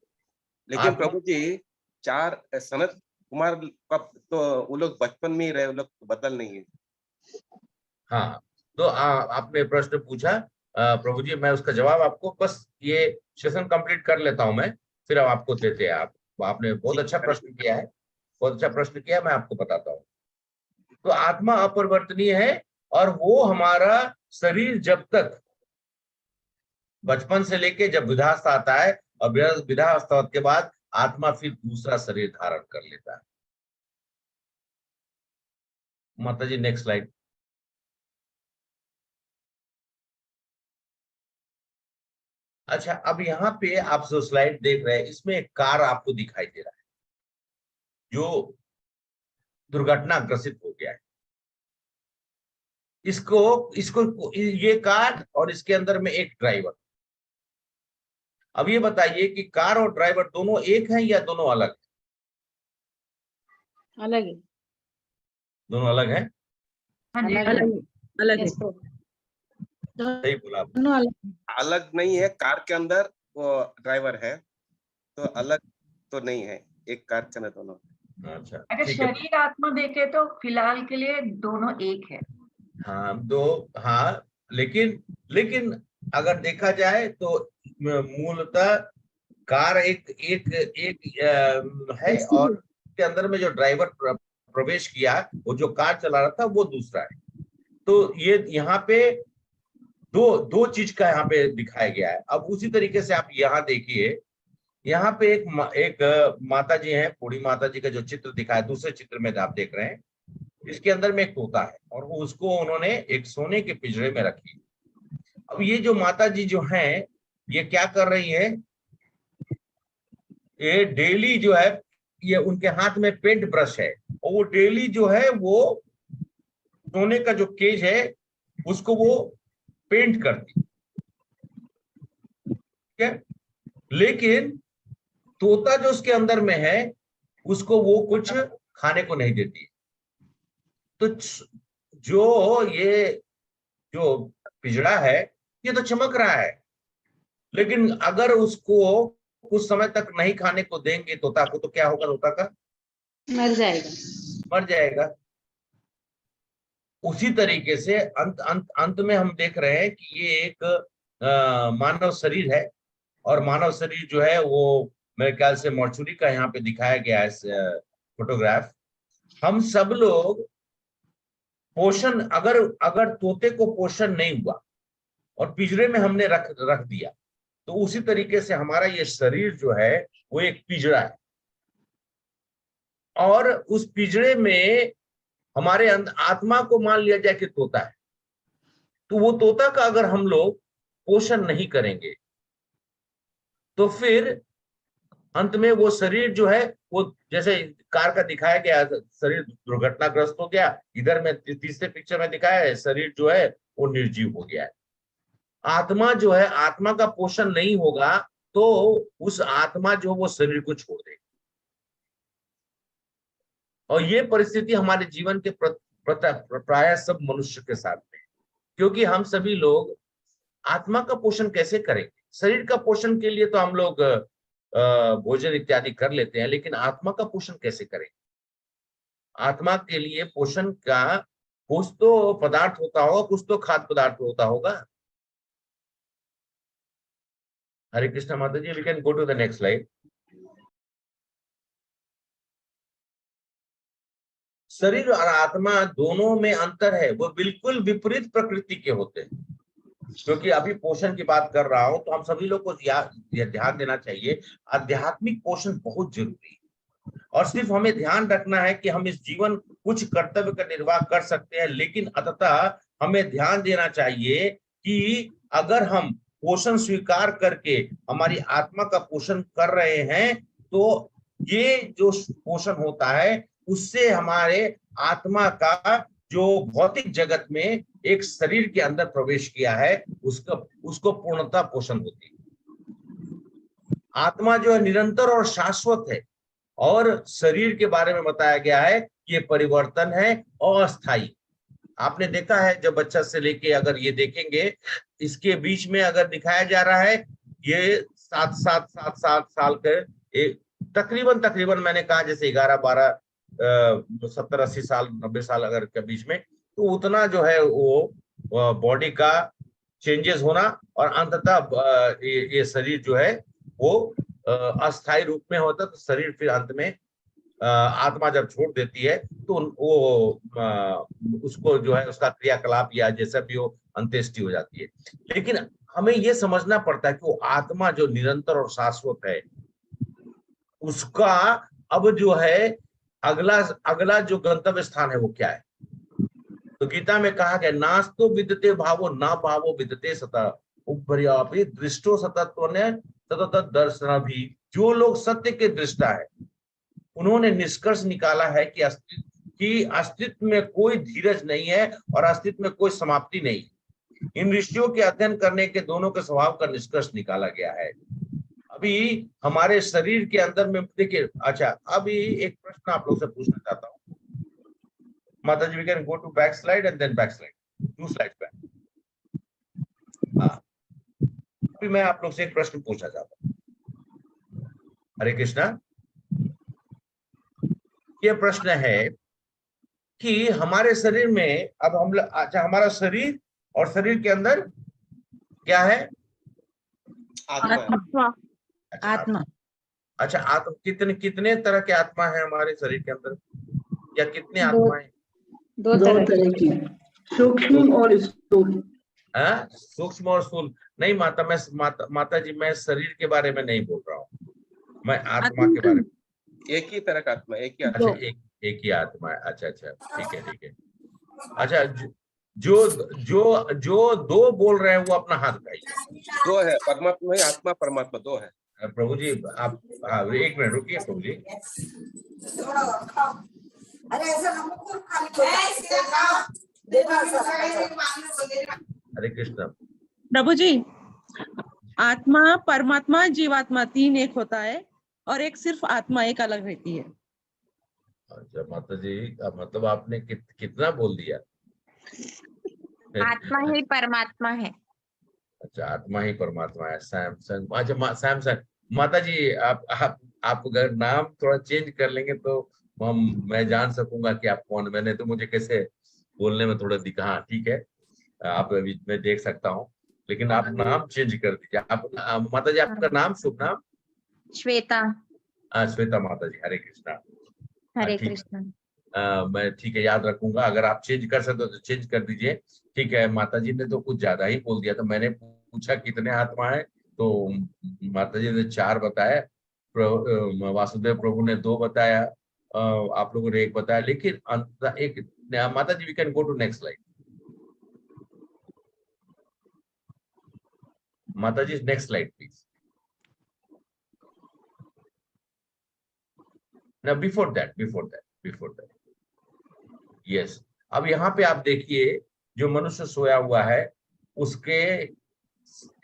लेकिन प्रभु जी 4 सनत कुमार का तो वो लोग बचपन में ही रहे, वो लोग बदल नहीं है। हाँ, तो आपने प्रश्न पूछा प्रभु जी, मैं उसका जवाब आपको, बस ये सेशन कंप्लीट कर लेता हूं मैं, फिर हम आपको देते हैं। आपने बहुत अच्छा प्रश्न किया है, बहुत अच्छा प्रश्न किया, मैं आपको बताता हूँ। तो आत्मा अपरिवर्तनीय है, और वो हमारा शरीर जब तक बचपन से लेके जब वृद्धावस्था आता है, और वृद्धावस्था के बाद आत्मा फिर दूसरा शरीर धारण कर लेता है। माता जी नेक्स्ट स्लाइड। अच्छा, अब यहाँ पे आप जो स्लाइड देख रहे हैं, इसमें एक कार आपको दिखाई दे रहा है जो दुर्घटनाग्रसित हो गया है। इसको ये कार और इसके अंदर में एक ड्राइवर। अब ये बताइए कि कार और ड्राइवर दोनों एक हैं या दोनों अलग हैं? अलग है। दोनों अलग हैं। अलग है। सही बोला आपने। दोनों अलग अलग नहीं है, कार के अंदर वो ड्राइवर है, तो अलग तो नहीं है, एक कार के अंदर दोनों। अच्छा, अगर ठीक है। शरीर आत्मा देखे तो फिलहाल के लिए दोनों एक है। हाँ, लेकिन अगर देखा जाए तो मूलतः कार एक है, और के अंदर में जो ड्राइवर प्रवेश किया, वो जो कार चला रहा था वो दूसरा है। तो ये यहाँ पे दो चीज का यहाँ पे दिखाया गया है। अब उसी तरीके से आप यहाँ देखिए, यहाँ पे एक माता जी हैं, बूढ़ी माता जी का जो चित्र दिखाया दूसरे चित्र में आप देख रहे हैं, इसके अंदर में एक तोता है, और उसको उन्होंने एक सोने के पिंजरे में रखी। अब ये जो माता जी जो हैं, ये क्या कर रही है, ये डेली जो है, ये उनके हाथ में पेंट ब्रश है, और वो डेली जो है वो सोने का जो केज है उसको वो पेंट करती, ठीक है। लेकिन तोता जो उसके अंदर में है, उसको वो कुछ खाने को नहीं देती। तो जो पिंजरा है, ये तो चमक रहा है, लेकिन अगर उसको कुछ समय तक नहीं खाने को देंगे तोता को, तो क्या होगा? तोता का मर जाएगा। उसी तरीके से अंत में हम देख रहे हैं कि ये एक मानव शरीर है, और मानव शरीर जो है वो मेरे ख्याल से मॉर्चुरी का यहाँ पे दिखाया गया है फोटोग्राफ। हम सब लोग पोषण, अगर तोते को पोषण नहीं हुआ और पिंजरे में हमने रख दिया, तो उसी तरीके से हमारा ये शरीर जो है वो एक पिंजरा है, और उस पिंजरे में हमारे अंदर आत्मा को मान लिया जाए कि तोता है, तो वो तोता का अगर हम लोग पोषण नहीं करेंगे, तो फिर अंत में वो शरीर जो है, वो जैसे कार का दिखाया गया, शरीर दुर्घटनाग्रस्त हो गया। इधर में तीसरे पिक्चर में दिखाया है, शरीर जो है वो निर्जीव हो गया है। आत्मा जो है, आत्मा का पोषण नहीं होगा तो उस आत्मा जो वो शरीर को छोड़ देगी। और ये परिस्थिति हमारे जीवन के प्राय सब मनुष्य के साथ में, क्योंकि हम सभी लोग आत्मा का पोषण कैसे करेंगे? शरीर का पोषण के लिए तो हम लोग भोजन इत्यादि कर लेते हैं, लेकिन आत्मा का पोषण कैसे करेंगे? आत्मा के लिए पोषण का कुछ तो पदार्थ होता होगा, कुछ तो खाद्य पदार्थ होता होगा। हरे कृष्ण माता जी, we can go to the next slide. शरीर और आत्मा दोनों में अंतर है, वो बिल्कुल विपरीत प्रकृति के होते हैं। क्योंकि अभी पोषण की बात कर रहा हूं, तो हम सभी लोग को ध्यान देना चाहिए, आध्यात्मिक पोषण बहुत जरूरी है। और सिर्फ हमें ध्यान रखना है कि हम इस जीवन कुछ कर्तव्य का निर्वाह कर सकते हैं, लेकिन अंततः हमें ध्यान देना चाहिए कि अगर हम पोषण स्वीकार करके हमारी आत्मा का पोषण कर रहे हैं, तो ये जो पोषण होता है उससे हमारे आत्मा का जो भौतिक जगत में एक शरीर के अंदर प्रवेश किया है उसको पूर्णता पोषण होती है। आत्मा जो है निरंतर और शाश्वत है, और शरीर के बारे में बताया गया है ये परिवर्तन है, अस्थायी। आपने देखा है जब बच्चा से लेके अगर ये देखेंगे, इसके बीच में अगर दिखाया जा रहा है ये 7 साल के तकरीबन मैंने कहा जैसे 11, 12, 70, 80 साल, 90 साल अगर के बीच में, तो उतना जो है वो बॉडी का चेंजेस होना और अंततः ये शरीर जो है वो अस्थायी रूप में होता, तो शरीर फिर अंत में आत्मा जब छोड़ देती है तो वो उसको जो है उसका क्रियाकलाप या जैसा भी हो अंत्येष्टि हो जाती है। लेकिन हमें ये समझना पड़ता है कि वो आत्मा जो निरंतर और शाश्वत है, उसका अब जो है अगला जो गंतव्य स्थान है वो क्या है। तो गीता में कहा गया नास्तो विद्यते भावो ना भावो विद्यते सता उपरियापि दृष्टो सतत्व ने सतत दर्शन भी। जो लोग सत्य के दृष्टा है उन्होंने निष्कर्ष निकाला है कि अस्तित्व में कोई धीरज नहीं है और अस्तित्व में कोई समाप्ति नहीं है। इन ऋषियों के अध्ययन करने के दोनों के स्वभाव का निष्कर्ष निकाला गया है। अभी हमारे शरीर के अंदर में देखिए, अच्छा अभी एक प्रश्न आप लोग से पूछना चाहता हूँ। माता जी, we can go to back slide and then back slide, 2 slides back. हाँ, अभी मैं आप लोग से एक प्रश्न पूछना चाहता हूँ। हरे कृष्णा। ये प्रश्न है कि हमारे शरीर में अब हम अच्छा हमारा शरीर और शरीर के अंदर क्या है? आत्मा। आत्मा। अच्छा आत्मा कितने तरह के आत्मा है हमारे शरीर के अंदर, या कितने आत्माएं? 2 तरह की, सूक्ष्म और स्थूल। हाँ, सूक्ष्म और स्थूल नहीं माता जी, मैं शरीर के बारे में नहीं बोल रहा हूँ, मैं आत्मा के बारे में। एक ही तरह का आत्मा, एक ही अच्छा, आत्मा। एक ही आत्मा है। अच्छा, ठीक है। अच्छा, जो 2 बोल रहे हैं वो अपना हाथ उठाइए। 2 है, परमात्मा है, आत्मा परमात्मा 2 है। प्रभु जी आप, हाँ 1 मिनट रुकिए प्रभु जी। हरे कृष्ण। प्रभु जी, आत्मा परमात्मा जीवात्मा 3 एक होता है और एक सिर्फ आत्मा एक अलग रहती है। अच्छा माता जी, मतलब आपने कितना बोल दिया? आत्मा ही परमात्मा है। अच्छा, आत्मा ही परमात्मा है। सैमसंग। अच्छा सैमसंग माता जी, आप अगर नाम थोड़ा चेंज कर लेंगे तो मैं जान सकूंगा कि आप कौन। मैंने तो मुझे कैसे बोलने में थोड़ा दिखा। हाँ ठीक है, आप बीच में देख सकता हूँ, लेकिन आप नाम चेंज कर दीजिए। आप माता जी, आपका नाम, शुभ नाम? श्वेता। श्वेता माता जी, हरे कृष्णा। हरे ठीक कृष्ण। मैं ठीक है याद रखूंगा। अगर आप चेंज कर सकते हो तो चेंज कर दीजिए। ठीक है, माता जी ने तो कुछ ज्यादा ही बोल दिया था। मैंने पूछा कितने आत्मा है, तो माता जी ने 4 बताया, वासुदेव प्रभु ने 2 बताया, आप लोगों ने 1 बताया, लेकिन एक माता जी, we can go to next slide. माता जी next slide please. Now before that, yes। अब यहाँ पे आप देखिए, जो मनुष्य सोया हुआ है उसके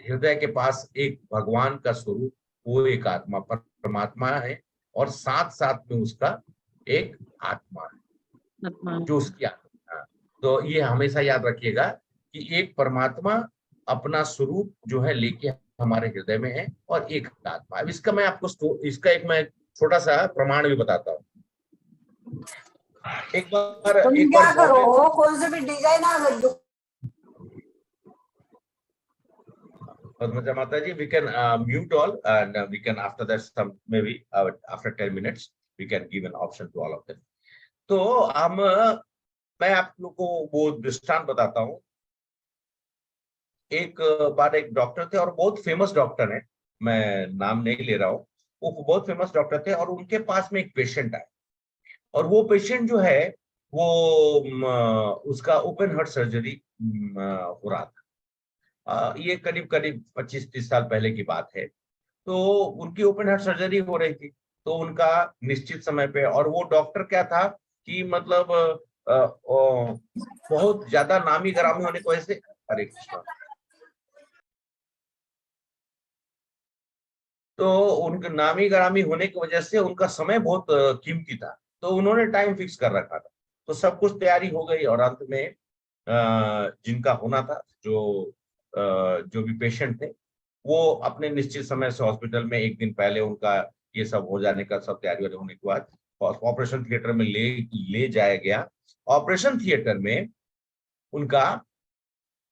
हृदय के पास एक भगवान का स्वरूप, वो एक आत्मा परमात्मा है, और साथ में उसका एक आत्मा है जो उसकी आत्मा। तो ये हमेशा याद रखिएगा कि एक परमात्मा अपना स्वरूप जो है लेके हमारे हृदय में है, और एक आत्मा। अब इसका मैं आपको मैं छोटा सा प्रमाण भी बताता हूँ। एक बार कौन से भी डिजाइन माता जी, we can mute all and we can after that some maybe after 10 minutes we can give an option to all of them। तो मैं आप लोग को वो दृष्टांत बताता हूँ। एक बार एक डॉक्टर थे, और बहुत फेमस डॉक्टर है, मैं नाम नहीं ले रहा हूँ, वो बहुत फेमस डॉक्टर थे, और उनके पास में एक पेशेंट आया, और वो पेशेंट जो है वो उसका ओपन हार्ट सर्जरी हो रहा था। ये करीब करीब 25-30 साल पहले की बात है। तो उनकी ओपन हार्ट सर्जरी हो रही थी, तो उनका निश्चित समय पे, और वो डॉक्टर क्या था कि मतलब बहुत ज्यादा नामी ग्रामी होने की वजह से, हरे कृष्णा, तो उनके नामी ग्रामी होने की वजह से उनका समय बहुत कीमती था, तो उन्होंने टाइम फिक्स कर रखा था। तो सब कुछ तैयारी हो गई और अंत में जिनका होना था, जो भी पेशेंट थे, वो अपने निश्चित समय से हॉस्पिटल में एक दिन पहले उनका ये सब हो जाने का, सब तैयारी होने के बाद ऑपरेशन थिएटर में ले जाया गया। ऑपरेशन थिएटर में उनका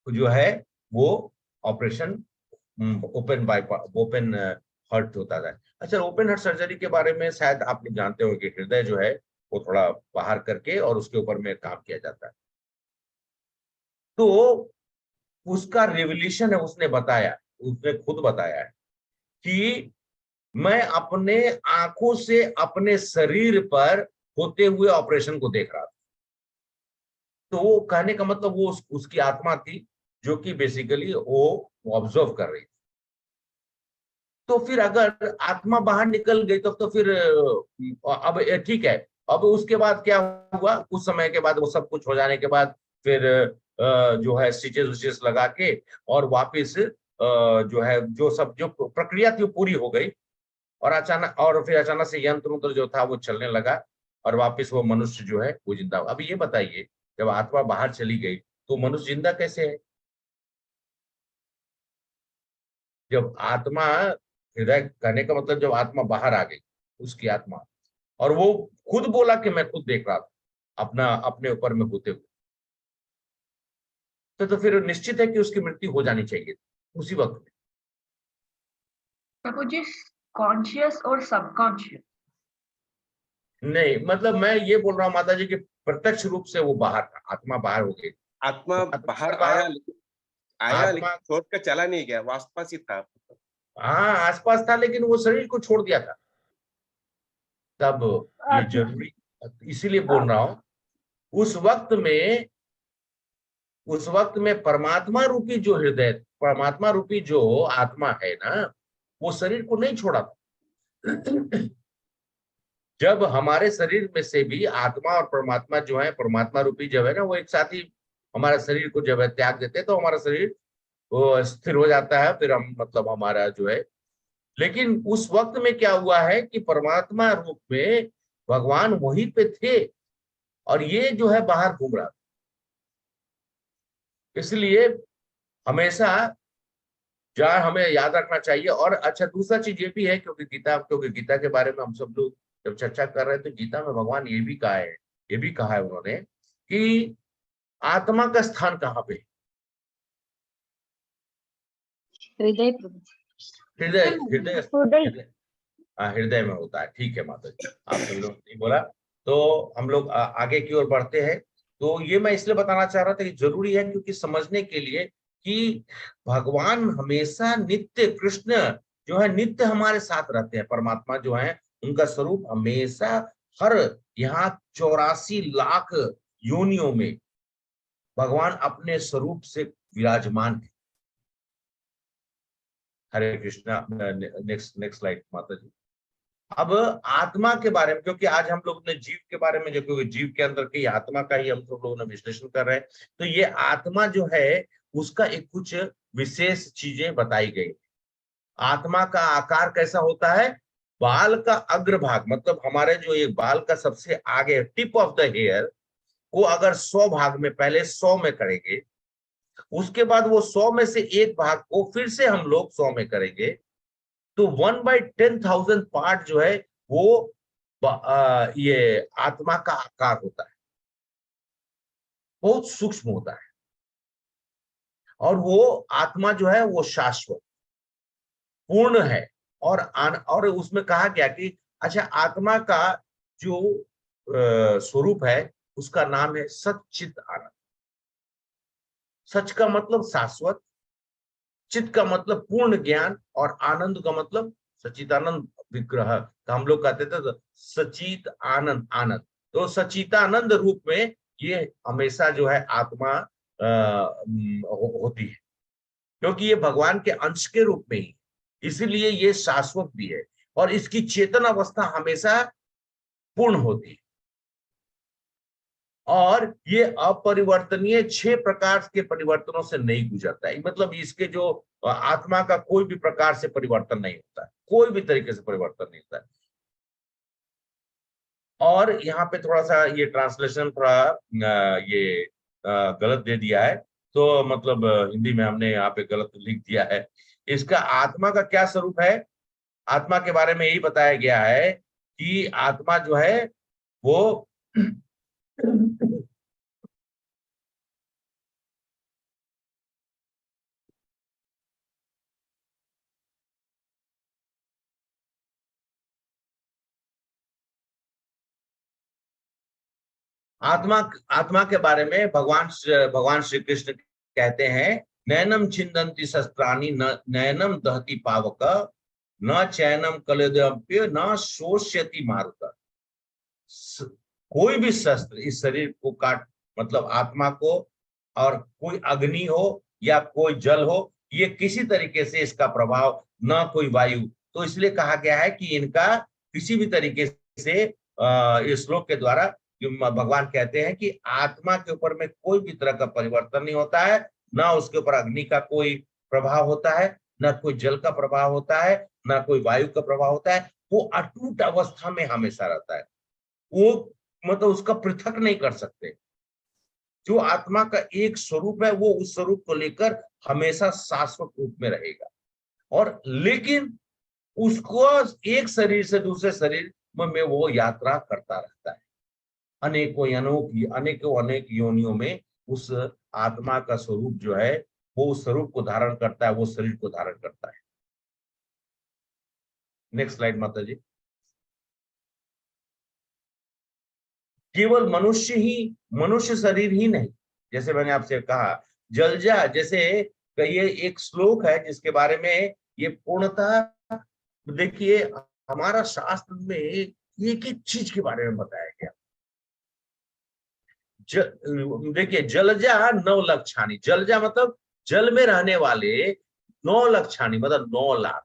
जो है वो ऑपरेशन ओपन हार्ट होता है। अच्छा, ओपन हार्ट सर्जरी के बारे में शायद आप लोग जानते हो कि हृदय जो है वो थोड़ा बाहर करके और उसके ऊपर में काम किया जाता है। तो उसका रेवोल्यूशन है, उसने खुद बताया है कि मैं अपने आंखों से अपने शरीर पर होते हुए ऑपरेशन को देख रहा था। तो वो कहने का मतलब वो उसकी आत्मा थी जो कि बेसिकली वो ऑब्जर्व कर रही थी। तो फिर अगर आत्मा बाहर निकल गई तो फिर अब ठीक है, अब उसके बाद क्या हुआ, कुछ समय के बाद वो सब कुछ हो जाने के बाद फिर जो है स्टिचेस लगा के और वापिस जो है जो प्रक्रिया थी वो पूरी हो गई, और फिर अचानक से यंत्र मंत्र जो था वो चलने लगा और वापिस वो मनुष्य जो है वो जिंदा हुआ। अभी ये बताइए, जब आत्मा बाहर चली गई तो मनुष्य जिंदा कैसे है? जब आत्मा, हृदय कहने का मतलब जब आत्मा बाहर आ गई, उसकी आत्मा, और वो खुद बोला कि मैं खुद देख रहा था अपने ऊपर में होते हुए, तो फिर निश्चित है कि उसकी मृत्यु हो जानी चाहिए उसी वक्त में। प्रभु जी, कॉन्शियस और सबकॉन्शियस नहीं, मतलब मैं ये बोल रहा हूँ माता जी कि प्रत्यक्ष रूप से वो बाहर था, आत्मा बाहर हो गई। आत्मा बाहर आया लेकिन छोड़ कर चला नहीं गया, वो आसपास ही था। हाँ, आसपास था, लेकिन वो शरीर को छोड़ दिया था। तब ये जरूरी, इसीलिए बोल रहा हूँ उस वक्त में परमात्मा रूपी जो हृदय, परमात्मा रूपी जो आत्मा है ना, वो शरीर को नहीं छोड़ा था। जब हमारे शरीर में से भी आत्मा और परमात्मा जो है, परमात्मा रूपी जब है ना, वो एक साथ ही हमारा शरीर को जब है त्याग देते हैं, तो हमारा शरीर वो स्थिर हो जाता है, फिर हम मतलब हमारा जो है। लेकिन उस वक्त में क्या हुआ है कि परमात्मा रूप में भगवान वहीं पे थे और ये जो है बाहर घूम रहा था। इसलिए हमेशा जहाँ हमें याद रखना चाहिए। और अच्छा, दूसरा चीज ये भी है, क्योंकि गीता के बारे में हम सब लोग जब चर्चा कर रहे हैं, तो गीता में भगवान ये भी कहा है उन्होंने कि आत्मा का स्थान कहाँ पे? हृदय प्रभु। हृदय में होता है। ठीक है माता जी, आपने लोग नहीं बोला, तो हम लोग आगे की ओर बढ़ते हैं। तो ये मैं इसलिए बताना चाह रहा था कि जरूरी है, क्योंकि समझने के लिए कि भगवान हमेशा नित्य, कृष्ण जो है नित्य हमारे साथ रहते हैं। परमात्मा जो है उनका स्वरूप हमेशा हर यहाँ 84 लाख योनियों में भगवान अपने स्वरूप से विराजमान है। हरे कृष्णा। नेक्स्ट स्लाइड माता जी। अब आत्मा के बारे में, क्योंकि आज हम लोग ने जीव के बारे में, जो क्योंकि जीव के अंदर की आत्मा का ही हम सब लोगों ने विश्लेषण कर रहे हैं, तो ये आत्मा जो है उसका एक कुछ विशेष चीजें बताई गई। आत्मा का आकार कैसा होता है? बाल का अग्रभाग, मतलब हमारे जो ये बाल का सबसे आगे टिप ऑफ द हेयर को अगर 100 भाग में, पहले 100 में करेंगे, उसके बाद वो 100 में से एक भाग को फिर से हम लोग 100 में करेंगे, तो 1/10,000 पार्ट जो है वो ये आत्मा का आकार होता है, बहुत सूक्ष्म होता है। और वो आत्मा जो है वो शाश्वत पूर्ण है। और उसमें कहा गया कि अच्छा, आत्मा का जो स्वरूप है उसका नाम है सच्चित आनंद। सच का मतलब शाश्वत, चित का मतलब पूर्ण ज्ञान, और आनंद का मतलब सचिदानंद विग्रह। तो हम लोग कहते थे सचित आनंद। तो सचितानंद रूप में ये हमेशा जो है आत्मा होती है। क्योंकि ये भगवान के अंश के रूप में ही, इसीलिए ये शाश्वत भी है और इसकी चेतन अवस्था हमेशा पूर्ण होती है और ये अपरिवर्तनीय 6 प्रकार के परिवर्तनों से नहीं गुजरता है। मतलब इसके जो आत्मा का कोई भी प्रकार से परिवर्तन नहीं होता है, कोई भी तरीके से परिवर्तन नहीं होता है। और यहाँ पे थोड़ा सा ये ट्रांसलेशन थोड़ा ये गलत दे दिया है, तो मतलब हिंदी में हमने यहाँ पे गलत लिख दिया है। इसका आत्मा का क्या स्वरूप है, आत्मा के बारे में यही बताया गया है कि आत्मा जो है वो आत्मा के बारे में भगवान श्री कृष्ण कहते हैं, नैनम छिंदन्ति शस्त्राणि नैनम दहति पावक न चैनम कलेद्यप्य न शोष्यति मारुत। कोई भी शस्त्र इस शरीर को काट, मतलब आत्मा को, और कोई अग्नि हो या कोई जल हो, ये किसी तरीके से इसका प्रभाव, न कोई वायु, तो इसलिए कहा गया है कि इनका किसी भी तरीके से इस श्लोक के द्वारा भगवान कहते हैं कि आत्मा के ऊपर में कोई भी तरह का परिवर्तन नहीं होता है, ना उसके ऊपर अग्नि का कोई प्रभाव होता है, ना कोई जल का प्रभाव होता है, ना कोई वायु का प्रभाव होता है। वो अटूट अवस्था में हमेशा रहता है, वो मतलब उसका पृथक नहीं कर सकते। जो आत्मा का एक स्वरूप है वो उस स्वरूप को लेकर हमेशा शाश्वत रूप में रहेगा, और लेकिन उसको एक शरीर से दूसरे शरीर में वो यात्रा करता रहता है। अनेक योनियों में उस आत्मा का स्वरूप जो है वो उस स्वरूप को धारण करता है, वो शरीर को धारण करता है। नेक्स्ट स्लाइड माता जी। केवल मनुष्य शरीर ही नहीं, जैसे मैंने आपसे कहा, जलजा, जैसे ये एक श्लोक है जिसके बारे में ये पूर्णतः देखिए हमारा शास्त्र में एक एक चीज के बारे में बताया गया। देखिए जलजा 9 लक्षाणी, जलजा मतलब जल में रहने वाले 9 लक्षाणी मतलब 9 लाख,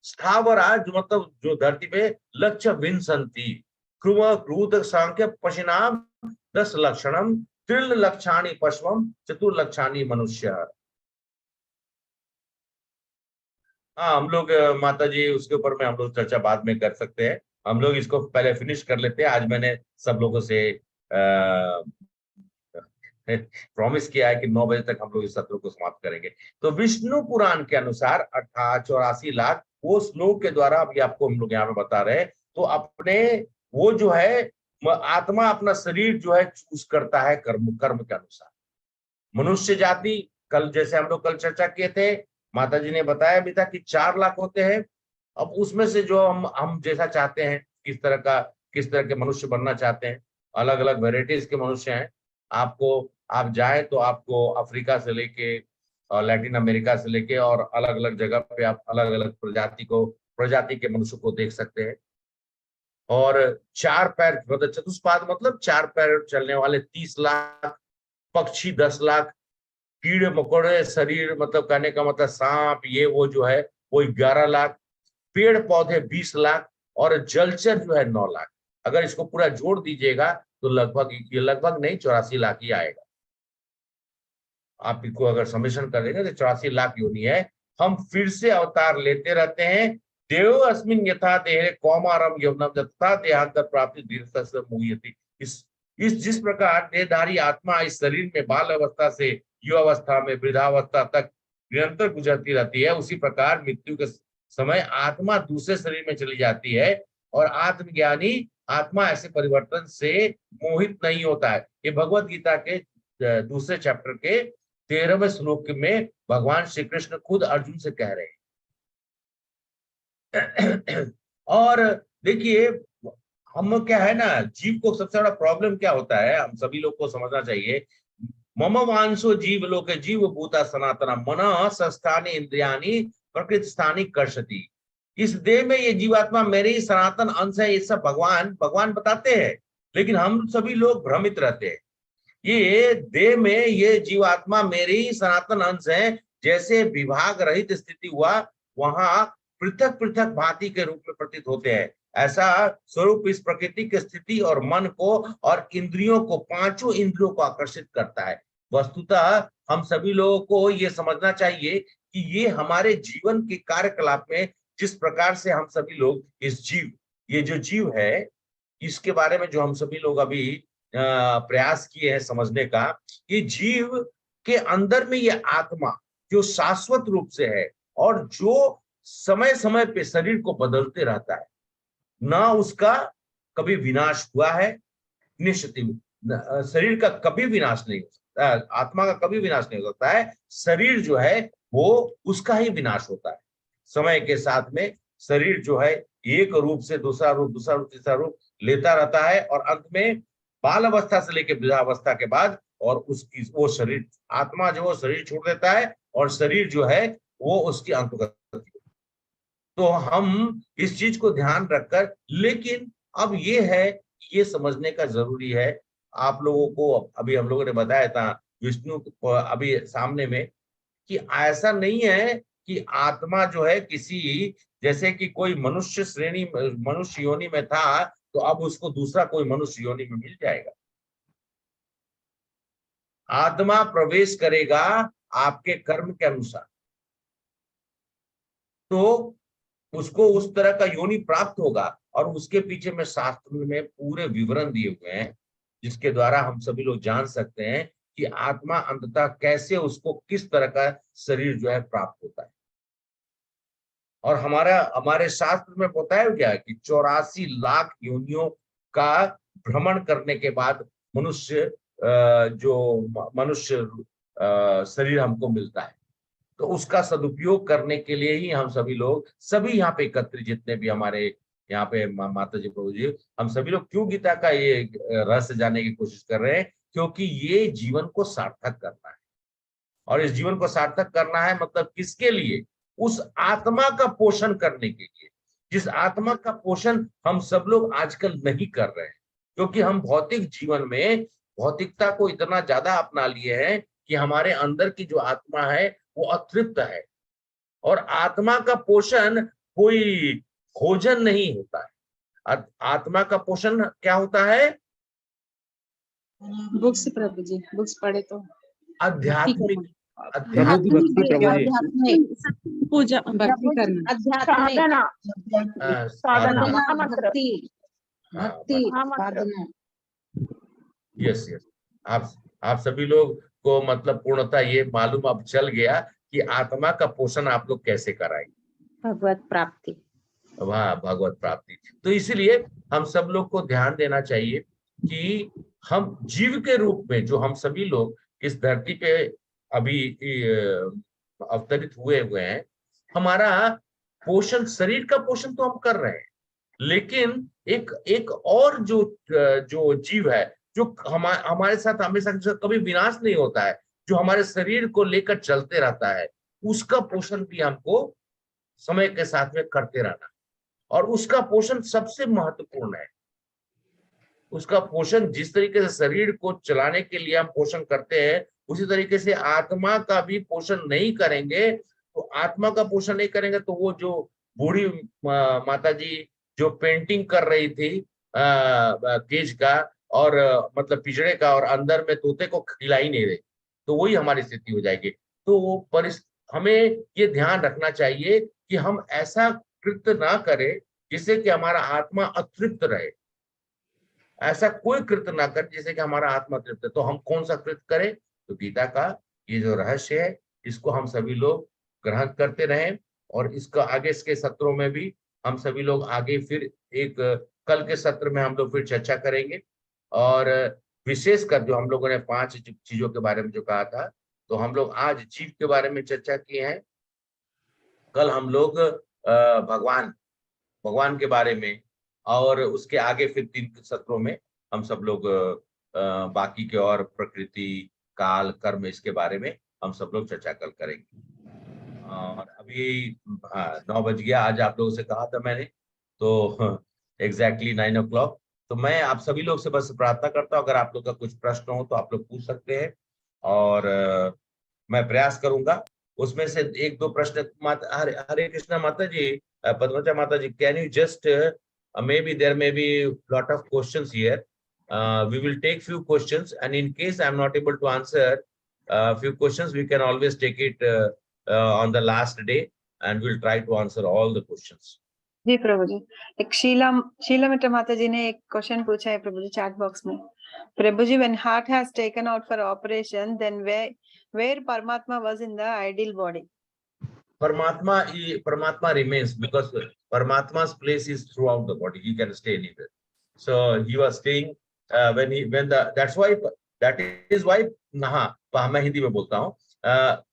स्थावरा जो मतलब जो धरती पे लक्ष्य विंसंती क्रुम क्रूत सांख्य पशिनाम 10 लक्षणम त्रिल लक्षाणी पशवम चतुर्लक्षाणी मनुष्य। हाँ, हम लोग माता जी उसके ऊपर में हम लोग चर्चा बाद में कर सकते हैं, हम लोग इसको पहले फिनिश कर लेते हैं। आज मैंने सब लोगों से प्रॉमिस किया है कि 9 बजे तक हम लोग इस सत्र को समाप्त करेंगे। तो विष्णु पुराण के अनुसार 84 लाख वो श्लोक के द्वारा अभी आपको हम लोग यहाँ पे बता रहे हैं। तो अपने वो जो है आत्मा अपना शरीर जो है चूज करता है कर्म के अनुसार। मनुष्य जाति कल जैसे हम लोग कल चर्चा किए थे, माता जी ने बताया भी था कि 4 लाख होते हैं। अब उसमें से जो हम जैसा चाहते हैं, किस तरह के मनुष्य बनना चाहते हैं, अलग अलग वेराइटीज के मनुष्य हैं। आप जाए तो आपको अफ्रीका से लेके और लैटिन अमेरिका से लेके और अलग अलग जगह पे आप अलग अलग प्रजाति के मनुष्य को देख सकते हैं। और 4 पैर मतलब चतुष्पाद मतलब 4 पैर चलने वाले 30 लाख, पक्षी 10 लाख, कीड़े मकोड़े शरीर मतलब कहने का मतलब सांप ये वो जो है वो 11 लाख, पेड़ पौधे 20 लाख और जलचर जो है 9 लाख। अगर इसको पूरा जोड़ दीजिएगा तो लगभग नहीं 84 लाख ही आएगा। आप इसको अगर समेशन कर देंगे तो 84 लाख योनि है। हम फिर से अवतार लेते रहते हैं। देव अस्मिन यथा देह कौमारम यौवनम तथा देहांत प्राप्ति दीर्घ मुह्यति। इस जिस प्रकार देहधारी आत्मा इस शरीर में बाल अवस्था से युवावस्था में वृद्धावस्था तक निरंतर गुजरती रहती है, उसी प्रकार मृत्यु के समय आत्मा दूसरे शरीर में चली जाती है। और आत्मज्ञानी आत्मा ऐसे परिवर्तन से मोहित नहीं होता है। ये भगवत गीता के दूसरे चैप्टर के 13वें श्लोक में भगवान श्री कृष्ण खुद अर्जुन से कह रहे हैं। और देखिए हम क्या है ना, जीव को सबसे बड़ा प्रॉब्लम क्या होता है, हम सभी लोग को समझना चाहिए। मम वांसो जीव लोके जीव भूता सनातना मन सस्थानी इंद्रियानी प्रकृति स्थानी कर्षति। इस देह में ये जीवात्मा मेरे ही सनातन अंश है, ये सब भगवान बताते हैं, लेकिन हम सभी लोग भ्रमित रहते हैं। ये देह में ये जीवात्मा मेरे ही सनातन अंश है, जैसे विभाग रहित स्थिति हुआ, वहां पृथक पृथक भांति के रूप में प्रतीत होते हैं। ऐसा स्वरूप इस प्रकृति की स्थिति और मन को और इंद्रियों को, पांचों इंद्रियों को आकर्षित करता है। वस्तुतः हम सभी लोगों को ये समझना चाहिए कि ये हमारे जीवन के कार्यकलाप में जिस प्रकार से हम सभी लोग इस जीव, ये जो जीव है, इसके बारे में जो हम सभी लोग अभी प्रयास किए हैं समझने का, कि जीव के अंदर में ये आत्मा जो शाश्वत रूप से है और जो समय समय पे शरीर को बदलते रहता है, ना उसका कभी विनाश हुआ है, निश्चित शरीर का कभी विनाश नहीं हो सकता, आत्मा का कभी विनाश नहीं हो सकता है। शरीर जो है वो उसका ही विनाश होता है। समय के साथ में शरीर जो है एक रूप से दूसरा रूप, दूसरा रूप, तीसरा रूप लेता रहता है और अंत में बाल अवस्था से लेकर वृद्धावस्था के बाद और उसकी वो शरीर, आत्मा जो वो शरीर छोड़ देता है और शरीर जो है वो उसकी अंतर्गत। तो हम इस चीज को ध्यान रखकर, लेकिन अब ये है, ये समझने का जरूरी है आप लोगों को। अभी हम लोगों ने बताया था विष्णु अभी सामने में, कि ऐसा नहीं है कि आत्मा जो है किसी, जैसे कि कोई मनुष्य श्रेणी, मनुष्य योनि में था तो अब उसको दूसरा कोई मनुष्य योनि में मिल जाएगा। आत्मा प्रवेश करेगा आपके कर्म के अनुसार, तो उसको उस तरह का योनि प्राप्त होगा। और उसके पीछे में शास्त्र में पूरे विवरण दिए हुए हैं, जिसके द्वारा हम सभी लोग जान सकते हैं कि आत्मा अंततः कैसे, उसको किस तरह का शरीर जो है प्राप्त होता है। और हमारे शास्त्र में बताया गया कि 84 लाख योनियों का भ्रमण करने के बाद मनुष्य शरीर हमको मिलता है। तो उसका सदुपयोग करने के लिए ही हम सभी लोग, सभी यहाँ पे एकत्रित जितने भी हमारे यहाँ पे माता जी, प्रभु जी, हम सभी लोग क्यों गीता का ये रहस्य जानने की कोशिश कर रहे हैं? क्योंकि ये जीवन को सार्थक करना है। और इस जीवन को सार्थक करना है मतलब किसके लिए? उस आत्मा का पोषण करने के लिए, जिस आत्मा का पोषण हम सब लोग आजकल नहीं कर रहे हैं। क्योंकि हम भौतिक जीवन में भौतिकता को इतना ज्यादा अपना लिए हैं कि हमारे अंदर की जो आत्मा है वो अतृप्त है। और आत्मा का पोषण कोई भोजन नहीं होता है। आत्मा का पोषण क्या होता है? बुक्स प्रभु जी, बुक्स पढ़े तो आध्यात्मिक, पूजा, भक्ति करना, साधना, भक्ति, साधना। यस यस, आप सभी लोग को मतलब पूर्णतः ये मालूम अब चल गया कि आत्मा का पोषण आप लोग कैसे कराएंगे। भगवत प्राप्ति, वाह, भगवत प्राप्ति। तो इसीलिए हम सब लोग को ध्यान देना चाहिए कि हम जीव के रूप में, जो हम सभी लोग इस धरती पे अभी अवतरित हुए हैं, हमारा पोषण, शरीर का पोषण तो हम कर रहे हैं, लेकिन एक और जो जीव है, जो हमारे साथ हमेशा कभी विनाश नहीं होता है, जो हमारे शरीर को लेकर चलते रहता है, उसका पोषण भी हमको समय के साथ में करते रहना। और उसका पोषण सबसे महत्वपूर्ण है। उसका पोषण, जिस तरीके से शरीर को चलाने के लिए हम पोषण करते हैं, उसी तरीके से आत्मा का भी पोषण नहीं करेंगे। तो आत्मा का पोषण नहीं करेंगे तो वो जो बूढ़ी माता जी जो पेंटिंग कर रही थी केज का और मतलब पिछड़े का, और अंदर में तोते को खिला ही नहीं रही, तो वही हमारी स्थिति हो जाएगी। तो वो हमें ये ध्यान रखना चाहिए कि हम ऐसा कृत्य ना करें जिससे कि हमारा आत्मा अतृप्त रहे। ऐसा कोई कृत्य ना करें जिससे कि हमारा आत्मा तृप्त है। तो हम कौन सा कृत्य करें? तो गीता का ये जो रहस्य है, इसको हम सभी लोग ग्रहण करते रहें। और इसका आगे इसके सत्रों में भी हम सभी लोग आगे फिर एक कल के सत्र में हम लोग फिर चर्चा करेंगे। और विशेषकर जो हम लोगों ने 5 चीजों के बारे में जो कहा था, तो हम लोग आज जीव के बारे में चर्चा किए हैं। कल हम लोग भगवान के बारे में, और उसके आगे फिर 3 सत्रों में हम सब लोग बाकी के और प्रकृति, काल, कर्म, इसके बारे में हम सब लोग चर्चा कल करेंगे। और अभी 9 बज गया, आज आप लोगों से कहा था मैंने, तो एग्जैक्टली 9 o'clock। तो मैं आप सभी लोग से बस प्रार्थना करता हूँ, अगर आप लोग का कुछ प्रश्न हो तो आप लोग पूछ सकते हैं। और मैं प्रयास करूंगा उसमें से एक दो प्रश्न माता हरे कृष्णा माता जी, पद्मजा माता जी, can you just maybe there may be lot of questions here. We will take few questions, and in case I am not able to answer few questions, we can always take it on the last day, and we'll try to answer all the questions. जी प्रभु जी, एक शीला मित्र माता जी ने एक क्वेश्चन पूछा है प्रभु जी चैट बॉक्स में। प्रभु जी, when heart has taken out for operation, then where Paramatma was in the ideal body? Paramatma remains, because Paramatma's place is throughout the body. He can stay anywhere. So he was staying that is why मैं हिंदी में बोलता हूँ,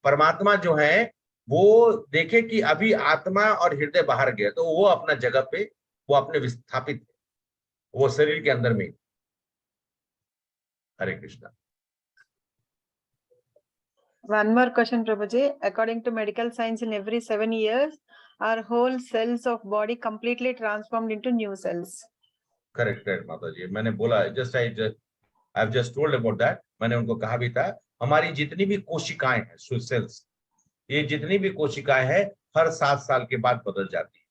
परमात्मा जो है वो देखे कि अभी आत्मा और हृदय बाहर गया, तो वो अपना जगह पे वो अपने विस्थापित, वो शरीर के अंदर में। हरे Krishna. One more question, Prabhuji. According to medical science, in every 7 years, our whole cells of body completely transformed into new cells. Correct, माता जी। मैंने बोला, I've just told about that. मैंने उनको कहा भी था, हमारी जितनी भी कोशिकाएं हैं, सेल्स, ये जितनी भी कोशिकाएं हैं हर 7 साल के बाद बदल जाती है।